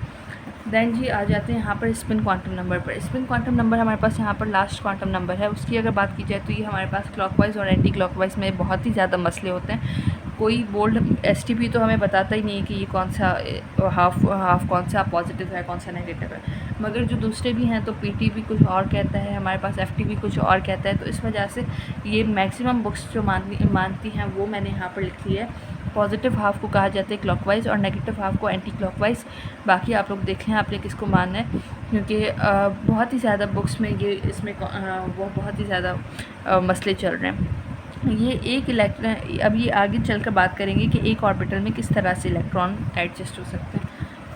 देन जी आ जाते हैं यहाँ पर स्पिन क्वांटम नंबर पर। स्पिन क्वांटम नंबर हमारे पास यहाँ पर लास्ट क्वांटम नंबर है, उसकी अगर बात की जाए तो ये हमारे पास क्लॉकवाइज और एंटी क्लॉकवाइज में बहुत ही ज़्यादा मसले होते हैं। कोई बोल्ड एसटीपी तो हमें बताता ही नहीं है कि ये कौन सा हाफ कौन सा पॉजिटिव है, कौन सा नेगेटिव है, मगर जो दूसरे भी हैं तो पीटी भी कुछ और कहता है, हमारे पास एफटी भी कुछ और कहता है। तो इस वजह से ये मैक्सिमम बुक्स जो मानती हैं वो मैंने यहाँ पर लिखी है। पॉजिटिव हाफ को कहा जाता है क्लॉकवाइज और नेगेटिव हाफ को एंटी क्लॉकवाइज। बाकी आप लोग देखें आपने किसको मानना है, क्योंकि बहुत ही ज़्यादा बुक्स में ये इसमें वो बहुत ही ज़्यादा मसले चल रहे हैं। ये एक इलेक्ट्रॉन, अब ये आगे चलकर बात करेंगे कि एक ऑर्बिटल में किस तरह से इलेक्ट्रॉन एडजस्ट हो सकते हैं।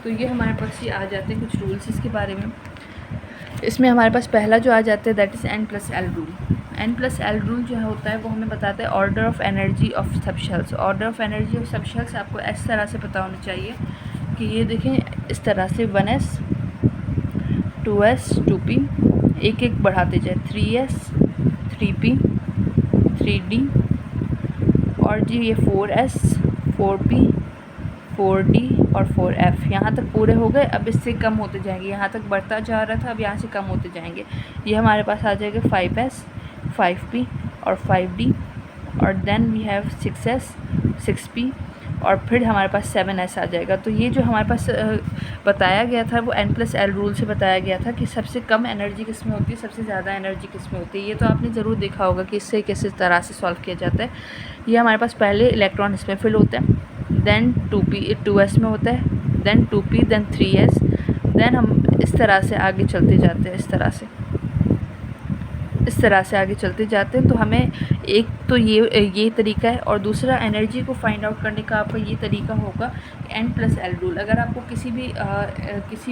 तो ये हमारे पास ये आ जाते हैं कुछ रूल्स इसके बारे में। इसमें हमारे पास पहला जो आ जाता है that is n+l rule. n+l rule जो होता है वो हमें बताता है order of energy of subshells. Order of energy of subshells आपको इस तरह से पता होना चाहिए कि ये देखें इस तरह से 1s 2s 2p, एक एक बढ़ाते जाए 3s 3p 3d और जी ये 4s 4p 4d और 4f, यहाँ तक पूरे हो गए। अब इससे कम होते जाएंगे, यहाँ तक बढ़ता जा रहा था, अब यहाँ से कम होते जाएंगे। ये हमारे पास आ जाएगा 5s 5p और 5d और then we have 6s 6p और फिर हमारे पास 7s आ जाएगा। तो ये जो हमारे पास बताया गया था वो n+l रूल से बताया गया था कि सबसे कम एनर्जी किस में होती है, सबसे ज़्यादा एनर्जी किस में होती है। ये तो आपने ज़रूर देखा होगा कि इससे किस तरह से सॉल्व किया जाता है। ये हमारे पास पहले इलेक्ट्रॉन इसमें फिल होता है, देन 2s में होता है, then 2p, then 3s, then हम इस तरह से आगे चलते जाते हैं, इस तरह से आगे चलते जाते हैं। तो हमें एक तो ये तरीका है और दूसरा एनर्जी को फाइंड आउट करने का आपका ये तरीका होगा n+l रूल। अगर आपको किसी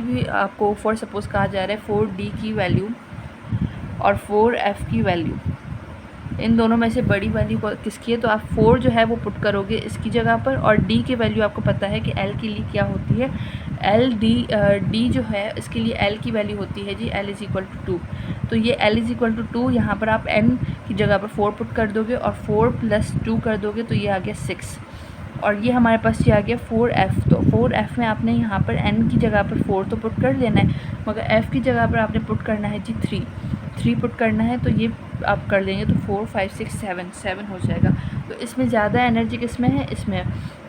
भी आपको फॉर सपोज़ कहा जा रहा है 4d की वैल्यू और 4f की वैल्यू, इन दोनों में से बड़ी वैल्यू किसकी है, तो आप 4 जो है वो पुट करोगे इसकी जगह पर और d की वैल्यू आपको पता है कि l के लिए क्या होती है, d जो है इसके लिए l की वैल्यू होती है जी l = 2। तो ये l = 2, यहाँ पर आप n की जगह पर 4 पुट कर दोगे और 4 + 2 कर दोगे तो ये आ गया 6 और ये हमारे पास ये आ गया 4f। तो 4f में आपने यहाँ पर n की जगह पर 4 तो पुट कर लेना है, मगर f की जगह पर आपने पुट करना है जी 3 पुट करना है। तो ये आप कर देंगे तो 4 5 6 7 हो जाएगा। तो इसमें ज़्यादा एनर्जी किस में है, इसमें।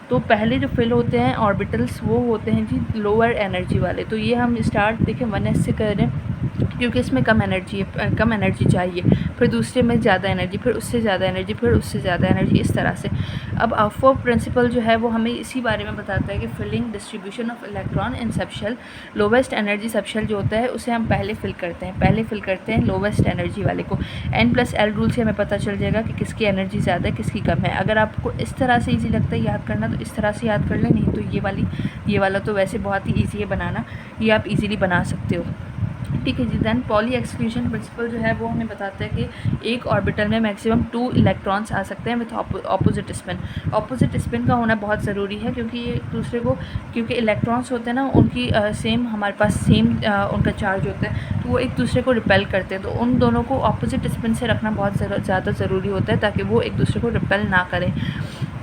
तो पहले जो फिल होते हैं ऑर्बिटल्स वो होते हैं जी लोअर एनर्जी वाले। तो ये हम स्टार्ट देखें 1s से कर रहे हैं क्योंकि इसमें कम एनर्जी चाहिए, फिर दूसरे में ज़्यादा एनर्जी, फिर उससे ज़्यादा एनर्जी, फिर उससे ज़्यादा एनर्जी, इस तरह से। अब आफो प्रिंसिपल जो है वो हमें इसी बारे में बताता है कि filling distribution of electron in subshell. Lowest energy subshell जो होता है उसे हम पहले फिल करते हैं लोवेस्ट एनर्जी वाले को। n+l रूल से हमें पता चल जाएगा कि किसकी एनर्जी ज़्यादा है किसकी कम है। अगर आपको इस तरह से ईजी लगता है याद करना तो इस तरह से याद कर लें, नहीं तो ये वाला तो वैसे बहुत ही ईजी है बनाना, ये आप इजीली बना सकते हो। ठीक है जी। दैन पॉली एक्सक्लूजन प्रिंसिपल जो है वो हमें बताता है कि एक ऑर्बिटल में मैक्सिमम 2 इलेक्ट्रॉन्स आ सकते हैं with opposite spin. Opposite spin का होना बहुत ज़रूरी है क्योंकि ये एक दूसरे को, क्योंकि इलेक्ट्रॉन्स होते हैं ना उनकी सेम, हमारे पास सेम उनका चार्ज होता है, तो वो एक दूसरे को रिपेल करते हैं, तो उन दोनों को ऑपोजिट स्पिन से रखना बहुत ज़्यादा ज़रूरी होता है ताकि वो एक दूसरे को रिपेल ना करें।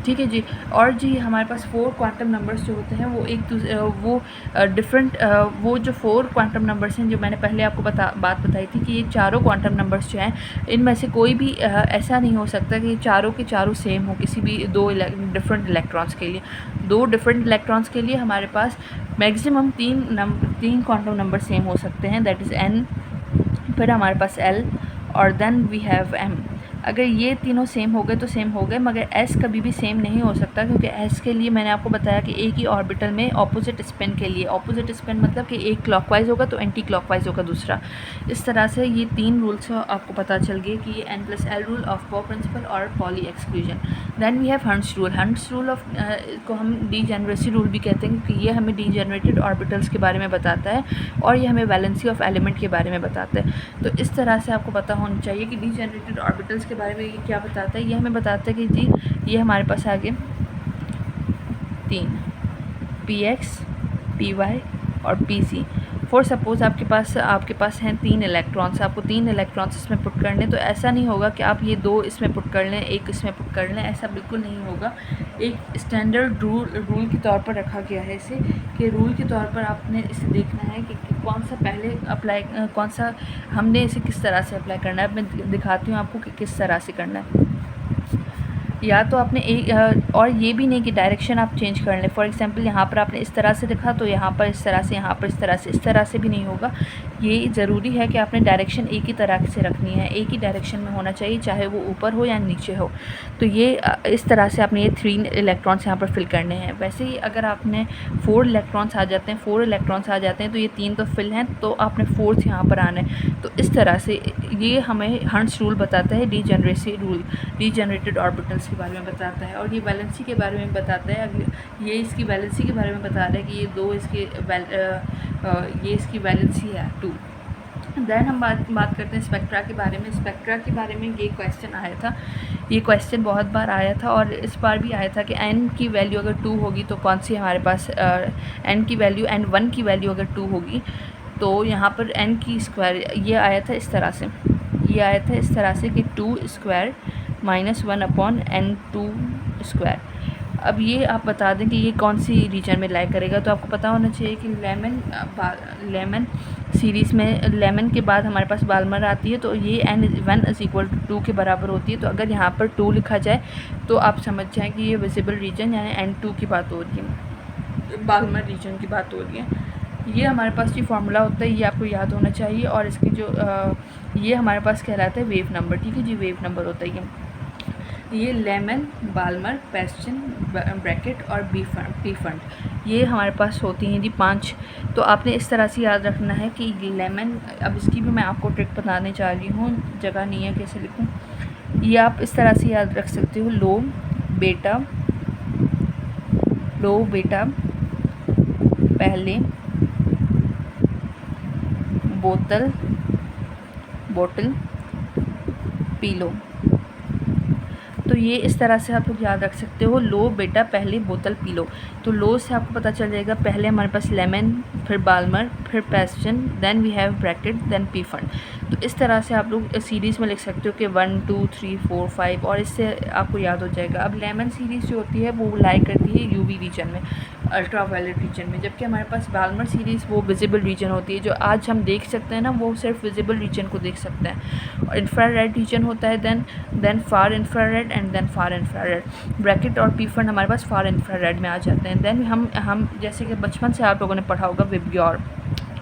ठीक है जी। और जी हमारे पास 4 क्वांटम नंबर्स जो होते हैं वो एक दूसरे वो डिफरेंट वो जो 4 क्वांटम नंबर्स हैं जो मैंने पहले आपको बात बताई थी कि ये चारों क्वांटम नंबर्स जो हैं इनमें से कोई भी ऐसा नहीं हो सकता कि चारों के चारों सेम हो किसी भी दो डिफरेंट इलेक्ट्रॉन्स के लिए। दो डिफरेंट इलेक्ट्रॉन्स के लिए हमारे पास मैक्सिमम तीन क्वांटम नंबर सेम हो सकते हैं, दैट इज़ n, फिर हमारे पास l, और देन वी हैव m। अगर ये तीनों सेम हो गए तो सेम हो गए, मगर s कभी भी सेम नहीं हो सकता क्योंकि s के लिए मैंने आपको बताया कि एक ही ऑर्बिटल में ऑपोजिट स्पिन के लिए, ऑपोजिट स्पिन मतलब कि एक क्लॉकवाइज होगा तो एंटी क्लॉकवाइज होगा दूसरा। इस तरह से ये 3 रूल्स आपको पता चल गए कि ये n+l rule of Bohr principle और Pauli exclusion. Then we have Hund's rule. Hund's rule of को हम डीजेनरेसी रूल भी कहते हैं क्योंकि ये हमें डीजेनरेटेड ऑर्बिटल्स के बारे में बताता है और ये हमें वैलेंसी ऑफ एलिमेंट के बारे में बताता है। तो इस तरह से आपको पता होना चाहिए कि डीजेनरेटेड ऑर्बिटल्स के बारे में ये क्या बताता है। ये हमें बताता है कि जी ये हमारे पास आगे 3 px, py और pc। फॉर सपोज़ आपके पास हैं 3 इलेक्ट्रॉन्स, आपको 3 इलेक्ट्रॉन्स इसमें पुट करने, तो ऐसा नहीं होगा कि आप ये 2 इसमें पुट कर लें, एक इसमें पुट कर लें, ऐसा बिल्कुल नहीं होगा। एक स्टैंडर्ड रूल के तौर पर रखा गया है इसे, कि रूल के तौर पर आपने इसे देखना है कि कौन सा पहले अप्लाई, कौन सा हमने इसे किस तरह से अप्लाई करना है। अब मैं दिखाती हूँ आपको कि किस तरह से करना है। या तो आपने एक और ये भी नहीं कि डायरेक्शन आप चेंज कर लें। फॉर एग्जांपल यहाँ पर आपने इस तरह से लिखा तो यहाँ पर इस तरह से, यहाँ पर इस तरह से भी नहीं होगा। ये ज़रूरी है कि आपने डायरेक्शन एक ही तरह से रखनी है, एक ही डायरेक्शन में होना चाहिए, चाहे वो ऊपर हो या नीचे हो। तो ये इस तरह से आपने ये 3 इलेक्ट्रॉन्स यहाँ पर फिल करने हैं। वैसे ही अगर आपने 4 इलेक्ट्रॉन्स आ जाते हैं तो ये 3 तो फिल हैं, तो आपने 4th यहाँ पर आना है। तो इस तरह से ये हमें हंट्स रूल बताता है, डीजेनरेसी रूल, डीजेनरेटेड ऑर्बिटल्स के बारे में बताता है। और ये वैलेंसी के बारे में बताता है। अगर ये इसकी वैलेंसी के बारे में बता रहा है कि ये 2 ये इसकी वैलेंसी है 2। देन हम बात करते हैं स्पेक्ट्रा के बारे में। स्पेक्ट्रा के बारे में ये क्वेश्चन आया था, ये क्वेश्चन बहुत बार आया था और इस बार भी आया था कि n की वैल्यू अगर 2 होगी तो कौन सी हमारे पास n की वैल्यू, n1 की वैल्यू अगर 2 होगी तो यहाँ पर n की स्क्वायर, ये आया था इस तरह से, कि 2 स्क्वायर माइनस 1/n2 स्क्वायर। अब ये आप बता दें कि ये कौन सी रीजन में लाई करेगा। तो आपको पता होना चाहिए कि लेमन सीरीज़ में लेमन के बाद हमारे पास बाल्मर आती है, तो ये n1 = 2 के बराबर होती है। तो अगर यहाँ पर 2 लिखा जाए तो आप समझ जाएँ कि ये विजिबल रीजन यानी n2 की बात हो रही है, बाल्मर रीजन की बात हो रही है। ये हमारे पास जो फार्मूला होता है ये आपको याद होना चाहिए। और इसकी जो ये हमारे पास कहलाता है वेव नंबर। ठीक है जी, वेव नंबर होता है ये लेमन, बाल्मर, पेस्टन, ब्रैकेट और बी फंड, ये हमारे पास होती हैं जी 5। तो आपने इस तरह से याद रखना है कि लेमन, अब इसकी भी मैं आपको ट्रिक बताने जा रही हूँ, जगह नहीं है कैसे लिखूँ। ये आप इस तरह से याद रख सकते हो, लो बेटा पहले बोतल पी लो। तो ये इस तरह से आप लोग याद रख सकते हो, लो बेटा पहले बोतल पी लो। तो लो से आपको पता चल जाएगा, पहले हमारे पास लेमन, फिर बाल्मर, फिर Paschen, then we have Brackett, then Pfund. तो इस तरह से आप लोग सीरीज़ में लिख सकते हो कि 1 2 3 4 5, और इससे आपको याद हो जाएगा। अब लेमन सीरीज़ जो होती है वो लाई करती है यूवी रीजन में, अल्ट्रा वायलेट रीजन में, जबकि हमारे पास बाल्मर सीरीज़ वो विजिबल रीजन होती है। जो आज हम देख सकते हैं ना, वो सिर्फ विजिबल रीजन को देख सकते हैं। और इंफ्रारेड रीजन होता है, then far infrared and then far infrared. Bracket और पी फंड हमारे पास फार इंफ्रारेड में आ जाते हैं। देन हम जैसे कि बचपन से आप लोगों ने पढ़ा होगा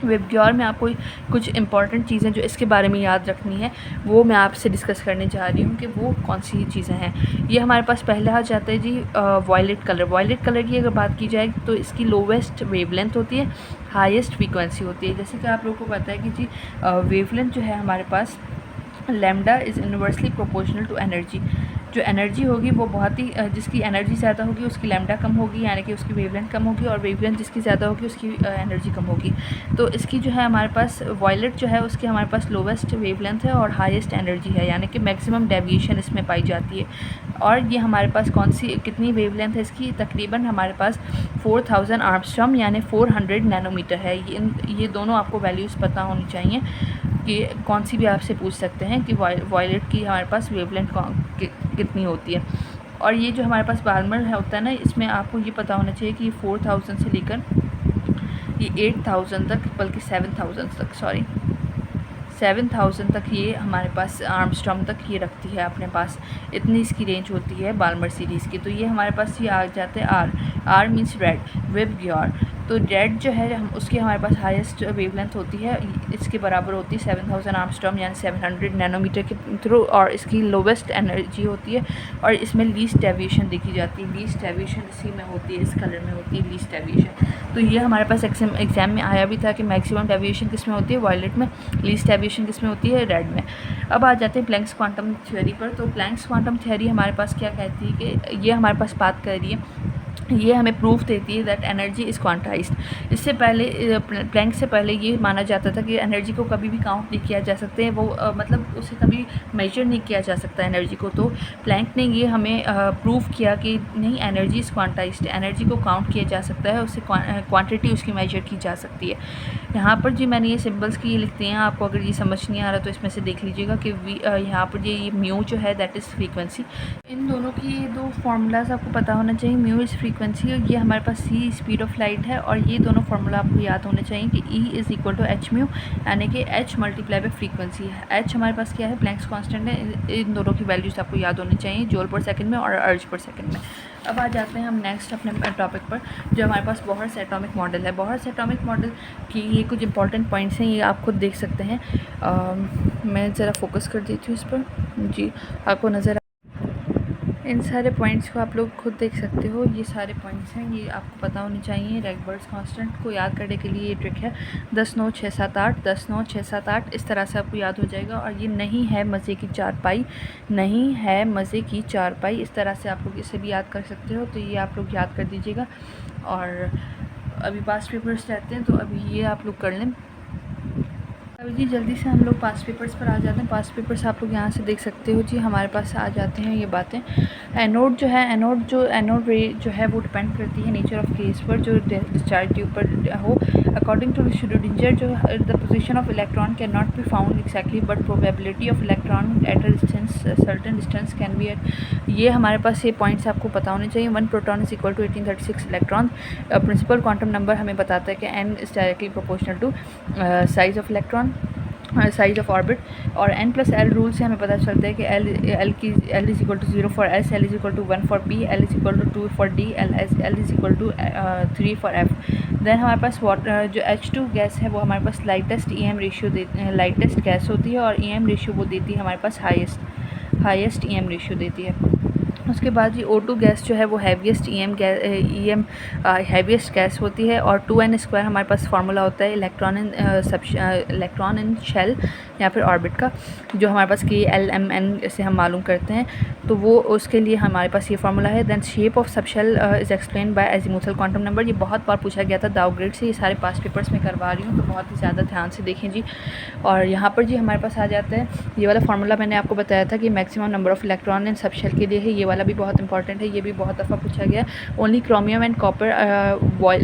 वेबग्योर में आपको कुछ इंपॉर्टेंट चीज़ें जो इसके बारे में याद रखनी है वो मैं आपसे डिस्कस करने जा रही हूँ कि वो कौन सी चीज़ें हैं। ये हमारे पास पहले आ जाता है जी वायलेट कलर की अगर बात की जाए तो इसकी लोवेस्ट वेवलेंथ होती है, हाईएस्ट फ्रीक्वेंसी होती है। जैसे कि आप लोगों को पता है कि जी वेवलेंथ जो है हमारे पास lambda is inversely proportional to energy. जो एनर्जी होगी वो बहुत ही जिसकी एनर्जी ज़्यादा होगी उसकी लैम्डा कम होगी, यानी कि उसकी वेवलेंथ कम होगी, और वेवलेंथ जिसकी ज़्यादा होगी उसकी एनर्जी कम होगी। तो इसकी जो है हमारे पास वॉयलेट जो है उसकी हमारे पास लोवेस्ट वेवलेंथ है और हाईएस्ट एनर्जी है, यानी कि मैक्सिमम डेविएशन इसमें पाई जाती है। और ये हमारे पास कौन सी कितनी वेवलेंथ है इसकी, तकरीबन हमारे पास 4000 आर्मस्ट्रॉम यानी 400 नैनोमीटर है। ये दोनों आपको वैल्यूज़ पता होनी चाहिए कि कौन सी भी आपसे पूछ सकते हैं कि वॉयलेट की हमारे पास वेवलेंथ कितनी होती है। और ये जो हमारे पास बाल्मर होता है ना, इसमें आपको ये पता होना चाहिए कि 4000 से लेकर ये 8000 तक, बल्कि 7000 तक, 7000 तक ये हमारे पास आर्मस्ट्रॉन्ग तक ये रखती है अपने पास, इतनी इसकी रेंज होती है बाल्मर सीरीज़ की। तो ये हमारे पास ये आ जाते हैं आर मीन्स रेड, वेब ग्योर। तो रेड जो है हम उसकी हमारे पास हाईएस्ट वेवलेंथ होती है, इसके बराबर होती है 7000 आर्मस्ट्रॉन्ग यानी 700 नैनोमीटर के थ्रू, और इसकी लोवेस्ट एनर्जी होती है और इसमें लीस्ट डेविएशन देखी जाती है। लीस्ट डेविएशन इसी में होती है, इस कलर में होती है लीस्ट डेविएशन। तो ये हमारे पास एग्जाम में आया भी था कि मैक्सिमम डेविएशन किस में होती है, वॉयलेट में, लीस्ट डेविएशन किस में होती है, रेड में। अब आ जाते हैं प्लैंक्स क्वांटम थ्योरी पर। तो प्लैंक्स क्वांटम थ्योरी हमारे पास क्या कहती है कि ये हमारे पास बात कर रही है, ये हमें प्रूफ देती है दैट एनर्जी इज़ क्वांटाइज्ड। इससे पहले प्लैंक से पहले ये माना जाता था कि एनर्जी को कभी भी काउंट नहीं किया जा सकते हैं, वो मतलब उसे कभी मेजर नहीं किया जा सकता एनर्जी को। तो प्लैंक ने ये हमें प्रूफ किया कि नहीं, एनर्जी इज़ क्वांटाइज्ड, एनर्जी को काउंट किया जा सकता है, उससे क्वांटिटी उसकी मेजर की जा सकती है। यहाँ पर जी मैंने ये सिम्बल्स की ये लिखते हैं, आपको अगर ये समझ नहीं आ रहा तो इसमें से देख लीजिएगा कि यहाँ पर ये म्यू जो है दैट इज़ फ्रीक्वेंसी। इन दोनों की दो फार्मूलाज आपको पता होना चाहिए। म्यू इज़ फ्रीक्वेंसी और ये हमारे पास सी स्पीड ऑफ लाइट है, और ये दोनों फार्मूला आपको याद होने चाहिए कि E is equal to H mu, यानी कि एच मल्टीप्लाई बाय फ्रीक्वेंसी है। एच हमारे पास क्या है, प्लैंक्स कांस्टेंट है। इन दोनों की वैल्यूज़ आपको याद होनी चाहिए, जूल पर सेकंड में और अर्ज पर सेकंड में। अब आ जाते हैं हम नेक्स्ट अपने टॉपिक पर, जो हमारे पास बोहर्स एटॉमिक मॉडल है। बोहर्स एटॉमिक मॉडल की ये कुछ इंपॉर्टेंट पॉइंट्स हैं, ये आप खुद देख सकते हैं। मैं ज़रा फोकस कर देती हूँ इस पर, जी आपको नज़र, इन सारे पॉइंट्स को आप लोग खुद देख सकते हो। ये सारे पॉइंट्स हैं, ये आपको पता होने चाहिए। रैगबर्ग्स कांस्टेंट को याद करने के लिए ये ट्रिक है 10 9 6 7 8, 10 9 6 7 8, इस तरह से आपको याद हो जाएगा। और ये नहीं है मज़े की चारपाई, नहीं है मज़े की चारपाई, इस तरह से आप लोग इसे भी याद कर सकते हो। तो ये आप लोग याद कर दीजिएगा। और अभी पास्ट पेपर्स रहते हैं, तो अभी ये आप लोग कर लें। अब जी जल्दी से हम लोग पास्ट पेपर्स पर आ जाते हैं। पास्ट पेपर्स आप लोग यहाँ से देख सकते हो जी, हमारे पास आ जाते हैं ये बातें। एनोड जो है, एनोड रे जो है वो डिपेंड करती है नेचर ऑफ केस पर, जो डिस्चार्ज ट्यूब पर हो। अकॉर्डिंग टू श्रोडिंगर जो the position of electron can not be found exactly, but probability of electron at a distance certain distance can be at. ये हमारे पास ये पॉइंट्स आपको पता होने चाहिए। 1 proton is equal to 1836 electron. Principal quantum number हमें बताता है कि n is directly proportional to size of electron, size of orbit. और n प्लस एल रूल से हमें पता चलता है कि L is equal to 0 for S, L is equal to 1 for P, L is equal to 2 for D, L is equal to 3 for F. Then हमारे पास वाटर जो H2 गैस है वो हमारे पास lightest EM ratio lightest gas होती है, और EM रेशियो वो देती है हमारे पास हाईएस्ट EM रेशियो देती है। उसके बाद ये O2 गैस जो है वो हैवीएस्ट EM हैवीएस्ट गैस होती है। और 2n² हमारे पास फार्मूला होता है इलेक्ट्रॉन इन शेल या फिर ऑर्बिट का, जो हमारे पास KLMN से हम मालूम करते हैं। तो वो उसके लिए हमारे पास ये फार्मूला है। Then shape of subshell is explain by azimuthal quantum number. ये बहुत बार पूछा गया था दाउग्रेड से, ये सारे पास्ट पेपर्स में करवा रही हूँ, तो बहुत ही ज़्यादा ध्यान से देखें जी। और यहाँ पर जी हमारे पास आ जाता है ये वाला फार्मूला, मैंने आपको बताया था कि maximum number of electron in subshell के लिए है। ये वाला भी बहुत इंपॉर्टेंट है, ये भी बहुत दफ़ा पूछा गया। Only chromium and copper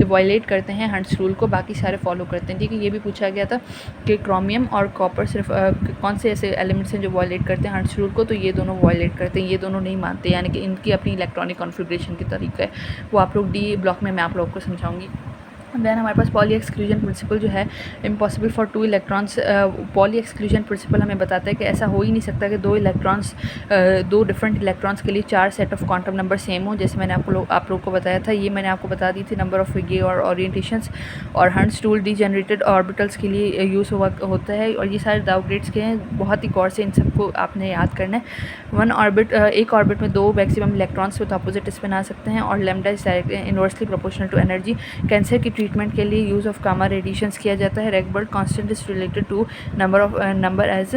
violate करते हैं हंट्स रूल को, बाकी सारे फॉलो करते हैं। ठीक है, ये भी पूछा गया था कि क्रोमियम और कॉपर सिर्फ कौन से ऐसे एलिमेंट्स हैं जो वायलेट करते हैं हंट्स रूल को, तो ये दोनों वायलेट करते हैं, ये दोनों नहीं मानते, यानी कि इनकी अपनी इलेक्ट्रॉनिक कॉन्फ़िगरेशन की तरीका है, वो आप लोग डी ब्लॉक में मैं आप लोग को समझाऊंगी। दैन हमारे पास पॉली एक्सक्लूजन प्रिंसिपल जो है, impossible for 2 electrons. Poly exclusion principle हमें बताता है कि ऐसा हो ही नहीं सकता कि दो डिफरेंट इलेक्ट्रॉन्स के लिए 4 set of quantum number same हो, जैसे मैंने आप लोग को बताया था। ये मैंने आपको बता दी थी नंबर ऑफ विगे और ओरिएंटेशंस। और हंट्स रूल डीजेनरेटेड ऑर्बिटल्स के लिए यूज़ होता है, और ये सारे दाउग्रेड्स के हैं, बहुत ही गौर से इन सबको आपने याद करना है। एक ऑर्बिट में 2 maximum electrons with opposite spin आ सकते हैं, और lambda is inversely proportional to energy. Cancer की ट्रीटमेंट के लिए यूज़ ऑफ गामा रेडिएशंस किया जाता है। Rydberg constant is related to number as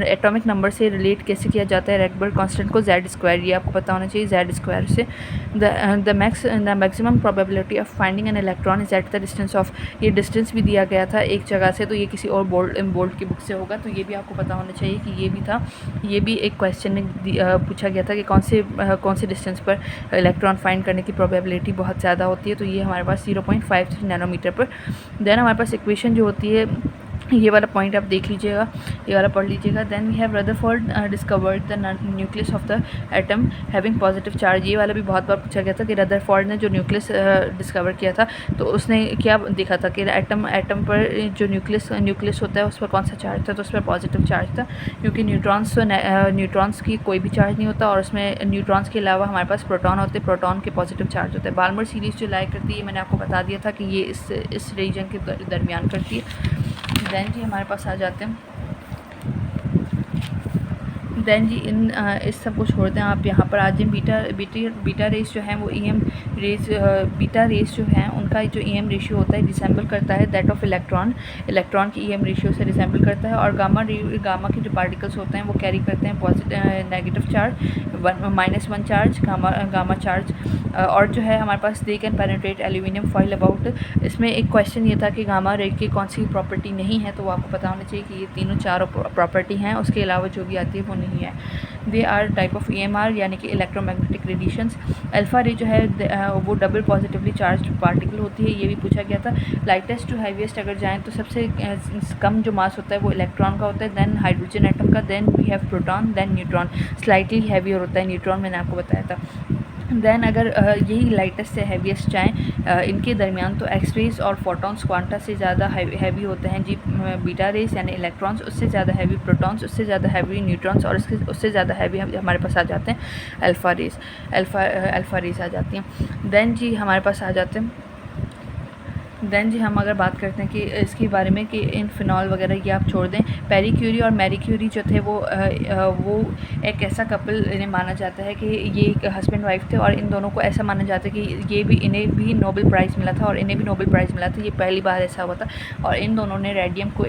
atomic number से रिलेट कैसे किया जाता है रैगबर्ग कांस्टेंट को, जेड स्क्वायर, ये आपको पता होना चाहिए, जेड स्क्वायर से। The maximum probability of finding an electron is at the distance of, ये डिस्टेंस भी दिया गया था एक जगह से, तो ये किसी और बोल्ट की बुक से होगा, तो ये भी आपको पता होना चाहिए कि ये भी था, ये भी एक क्वेश्चन में पूछा गया था कि कौन से डिस्टेंस पर इलेक्ट्रॉन फाइंड करने की प्रोबेबिलिटी बहुत ज़्यादा होती है, तो ये हमारे पास 0.53 नैनोमीटर पर। देन हमारे पास इक्वेशन जो होती है, ये वाला पॉइंट आप देख लीजिएगा, ये वाला पढ़ लीजिएगा। Then we have Rutherford discovered the nucleus of the atom having positive charge, ये वाला भी बहुत बार पूछा गया था कि रदरफोर्ड ने जो न्यूक्लियस डिस्कवर किया था तो उसने क्या देखा था कि एटम पर जो न्यूक्लियस होता है उस पर कौन सा चार्ज था, तो उस पर पॉजिटिव चार्ज था, क्योंकि न्यूट्रॉन्स की कोई भी चार्ज नहीं होता और उसमें न्यूट्रॉन्स के अलावा हमारे पास प्रोटॉन होते हैं, प्रोटॉन के पॉजिटिव चार्ज होता है। बाल्मर सीरीज़ जो लाई करती है, मैंने आपको बता दिया था कि ये इस रीजन के दरमियान करती है। देन जी हमारे पास आ जाते हैं, देन जी इस सब को छोड़ते हैं, आप यहाँ पर आ जाए। बीटा रेस जो है वो EM रेस, बीटा रेस जो है उनका जो EM रेशियो होता है रिसेंबल करता है दैट ऑफ इलेक्ट्रॉन की EM रेशियो से रिसेंबल करता है। और गामा के जो पार्टिकल्स होते हैं वो कैरी करते हैं positive negative charge, -1 charge, gamma charge. और जो है हमारे पास they can penetrate aluminium foil about, इसमें एक क्वेश्चन ये था कि गामा रे की कौन सी प्रॉपर्टी नहीं है, तो वो आपको पता होना चाहिए कि ये तीनों चारों प्रॉपर्टी हैं, उसके अलावा जो भी आती है वो नहीं है। They are type of EMR यानी कि इलेक्ट्रोमैग्नेटिक रेडिएशंस। अल्फा रे जो है वो डबल पॉजिटिवली चार्ज पार्टिकल होती है, ये भी पूछा गया था। लाइटेस्ट टू हैवीएस्ट अगर जाएँ तो सबसे कम जो मास होता है वो इलेक्ट्रॉन का होता है, देन हाइड्रोजन एटम का, then we have proton, then neutron. Slightly heavier होता है न्यूट्रॉन, मैंने आपको बताया था। देन अगर यही लाइटेस्ट से हैवीएस्ट जाएँ इनके दरमियान तो एक्सरेज और फोटॉन्स क्वांटा से ज़्यादा हैवी होते हैं जी, बीटा रेस यानी इलेक्ट्रॉन्स, उससे ज़्यादा हैवी प्रोटॉन्स, उससे ज़्यादा हैवी न्यूट्रॉन्स, और उससे ज़्यादा हैवी हमारे पास आ जाते हैं अल्फ़ा रेस आ जाती हैं। देन जी हमारे पास आ जाते हैं, देन जी हम अगर बात करते हैं कि इसके बारे में कि इन फिनॉल वगैरह ये आप छोड़ दें, पेरी क्यूरी और मैरी क्यूरी जो थे वो एक ऐसा कपल इन्हें माना जाता है कि ये एक हस्बैंड वाइफ थे, और इन दोनों को ऐसा माना जाता है कि इन्हें भी नोबेल प्राइज़ मिला था और इन्हें भी नोबेल प्राइज़ मिला था, ये पहली बार ऐसा हुआ था, और इन दोनों ने रेडियम को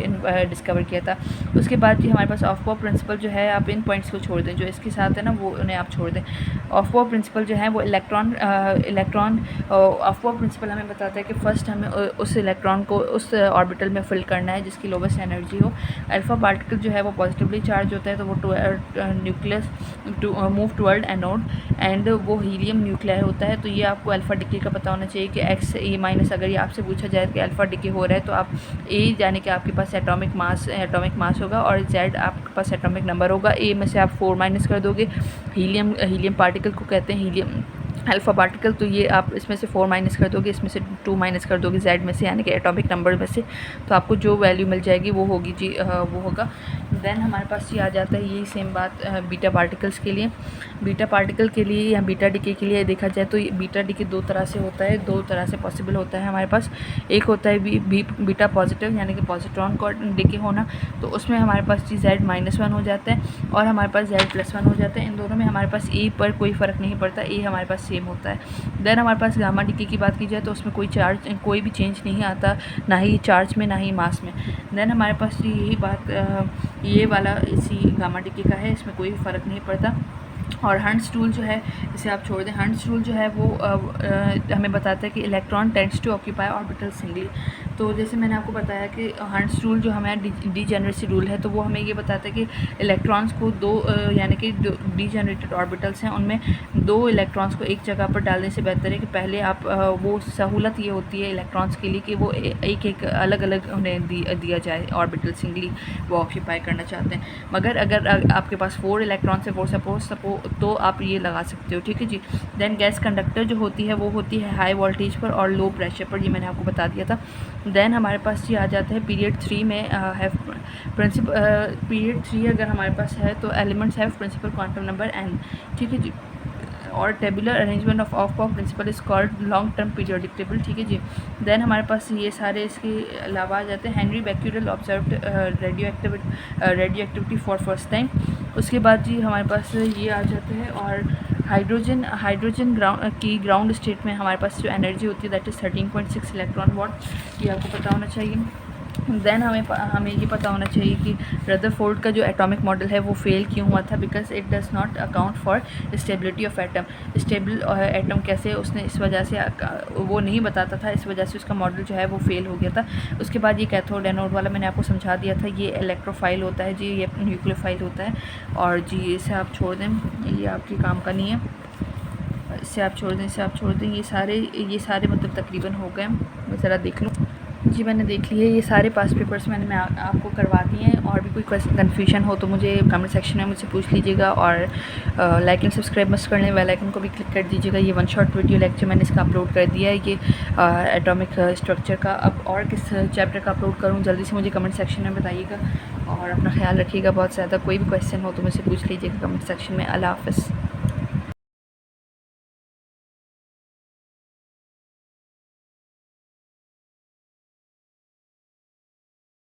डिस्कवर किया था। उसके बाद जी हमारे पास ऑफ बॉब प्रिंसिपल जो है, आप इन पॉइंट्स को छोड़ दें जो इसके साथ है ना, वो उन्हें आप छोड़ दें। ऑफ बॉब प्रिंसिपल जो है वो इलेक्ट्रॉन ऑफ बॉब प्रिंसिपल हमें बताता है कि फर्स्ट हमें उस इलेक्ट्रॉन को उस ऑर्बिटल में फिल करना है जिसकी लोवेस्ट एनर्जी हो। अल्फा पार्टिकल जो है वो पॉजिटिवली चार्ज होता है, तो वो nucleus move toward anode, and वो हीलियम न्यूक्लियर होता है। तो ये आपको अल्फा डिके का पता होना चाहिए कि X अगर ये आपसे पूछा जाए कि अल्फा डिके हो रहा है तो आप A यानी कि आपके पास एटॉमिक मास होगा, और Z आपके पास एटॉमिक नंबर होगा। A में से आप 4- कर दोगे, हीलियम पार्टिकल को कहते हैं हीलियम अल्फ़ा पार्टिकल, तो ये आप इसमें से 4- कर दोगे, इसमें से 2- कर दोगे Z में से यानी कि एटॉमिक नंबर में से, तो आपको जो वैल्यू मिल जाएगी वो होगी जी, वो होगा। देन हमारे पास ये आ जाता है, यही सेम बात बीटा पार्टिकल्स के लिए। बीटा पार्टिकल के लिए या बीटा डिके के लिए देखा जाए तो बीटा डिके दो तरह से होता है, दो तरह से पॉसिबल होता है हमारे पास। एक होता है बीटा पॉजिटिव यानी कि पॉजिट्रॉन का डिके होना, तो उसमें हमारे पास जी Z-1 हो जाता है और हमारे पास Z+1 हो जाता है। इन दोनों में हमारे पास ए पर कोई फ़र्क नहीं पड़ता, ए हमारे पास सेम होता है। देन हमारे पास गामा डिके की बात की जाए तो उसमें कोई भी चेंज नहीं आता, ना ही चार्ज में ना ही मास में। देन हमारे पास यही बात ये वाला इसी गामा डिके का है, इसमें कोई फ़र्क नहीं पड़ता। और हंट्स रूल जो है इसे आप छोड़ दें। हंट्स रूल जो है वो हमें बताता है कि electron tends to occupy orbital singly. तो जैसे मैंने आपको बताया कि हंट्स रूल जो हमारा डीजेनरेसी रूल है, तो वो हमें ये बताता है कि इलेक्ट्रॉन्स को यानी कि डीजेनरेटेड ऑर्बिटल्स हैं उनमें 2 इलेक्ट्रॉन्स को एक जगह पर डालने से बेहतर है कि पहले आप वो सहूलत ये होती है इलेक्ट्रॉन्स के लिए कि वो एक अलग अलग उन्हें दिया जाए ऑर्बिटल सिंगली वो ऑक्यूपाई करना चाहते हैं। मगर अगर आपके पास 4 इलेक्ट्रॉन से 4 सपोज तो आप ये लगा सकते हो, ठीक है जी। देन गैस कंडक्टर जो होती है वो होती है हाई वोल्टेज पर और लो प्रेशर पर, ये मैंने आपको बता दिया था। देन हमारे पास ये आ जाता है पीरियड 3 में पीरियड 3 अगर हमारे पास है तो elements have principal quantum number n, ठीक है जी। और tabular arrangement of of principal is called long term periodic table, ठीक है जी। देन हमारे पास ये सारे इसके अलावा आ जाते हैं। Henri Becquerel observed radio activity for first time. उसके बाद जी हमारे पास ये आ जाते हैं, और हाइड्रोजन हाइड्रोजन ग्राउंड स्टेट में हमारे पास जो एनर्जी होती है दैट इज़ 13.6 इलेक्ट्रॉन वॉट। ये आपको पता होना चाहिए। देन हमें ये पता होना चाहिए कि रदरफोर्ड का जो एटॉमिक मॉडल है वो फेल क्यों हुआ था, because it does not account for stability of atom. Stable atom कैसे, उसने इस वजह से वो नहीं बताता था, इस वजह से उसका मॉडल जो है वो फेल हो गया था। उसके बाद ये कैथोड एनोड वाला मैंने आपको समझा दिया था, ये इलेक्ट्रोफाइल होता है जी, ये न्यूक्लियोफाइल होता है। और जी इसे आप छोड़ दें, ये आपके काम का नहीं है, इससे आप छोड़ दें, इससे आप छोड़ दें। ये सारे मतलब तकरीबन हो गए। मैं ज़रा देख लूँ। जी मैंने देख ली है, ये सारे पास पेपर्स मैं आपको करवा दिए हैं। और भी कोई कन्फ्यूजन हो तो मुझे कमेंट सेक्शन में मुझसे पूछ लीजिएगा। और लाइक एंड सब्सक्राइब मस्ट कर लें, बेल आइकन को भी क्लिक कर दीजिएगा। ये वन शॉट वीडियो लेक्चर मैंने इसका अपलोड कर दिया है, ये एटॉमिक स्ट्रक्चर का। अब और किस चैप्टर का अपलोड करूँ, जल्दी से मुझे कमेंट सेक्शन में बताइएगा। और अपना ख्याल रखिएगा बहुत ज़्यादा। कोई भी क्वेश्चन हो तो मुझसे पूछ लीजिएगा कमेंट सेक्शन में। अल्लाह हाफ़िज़।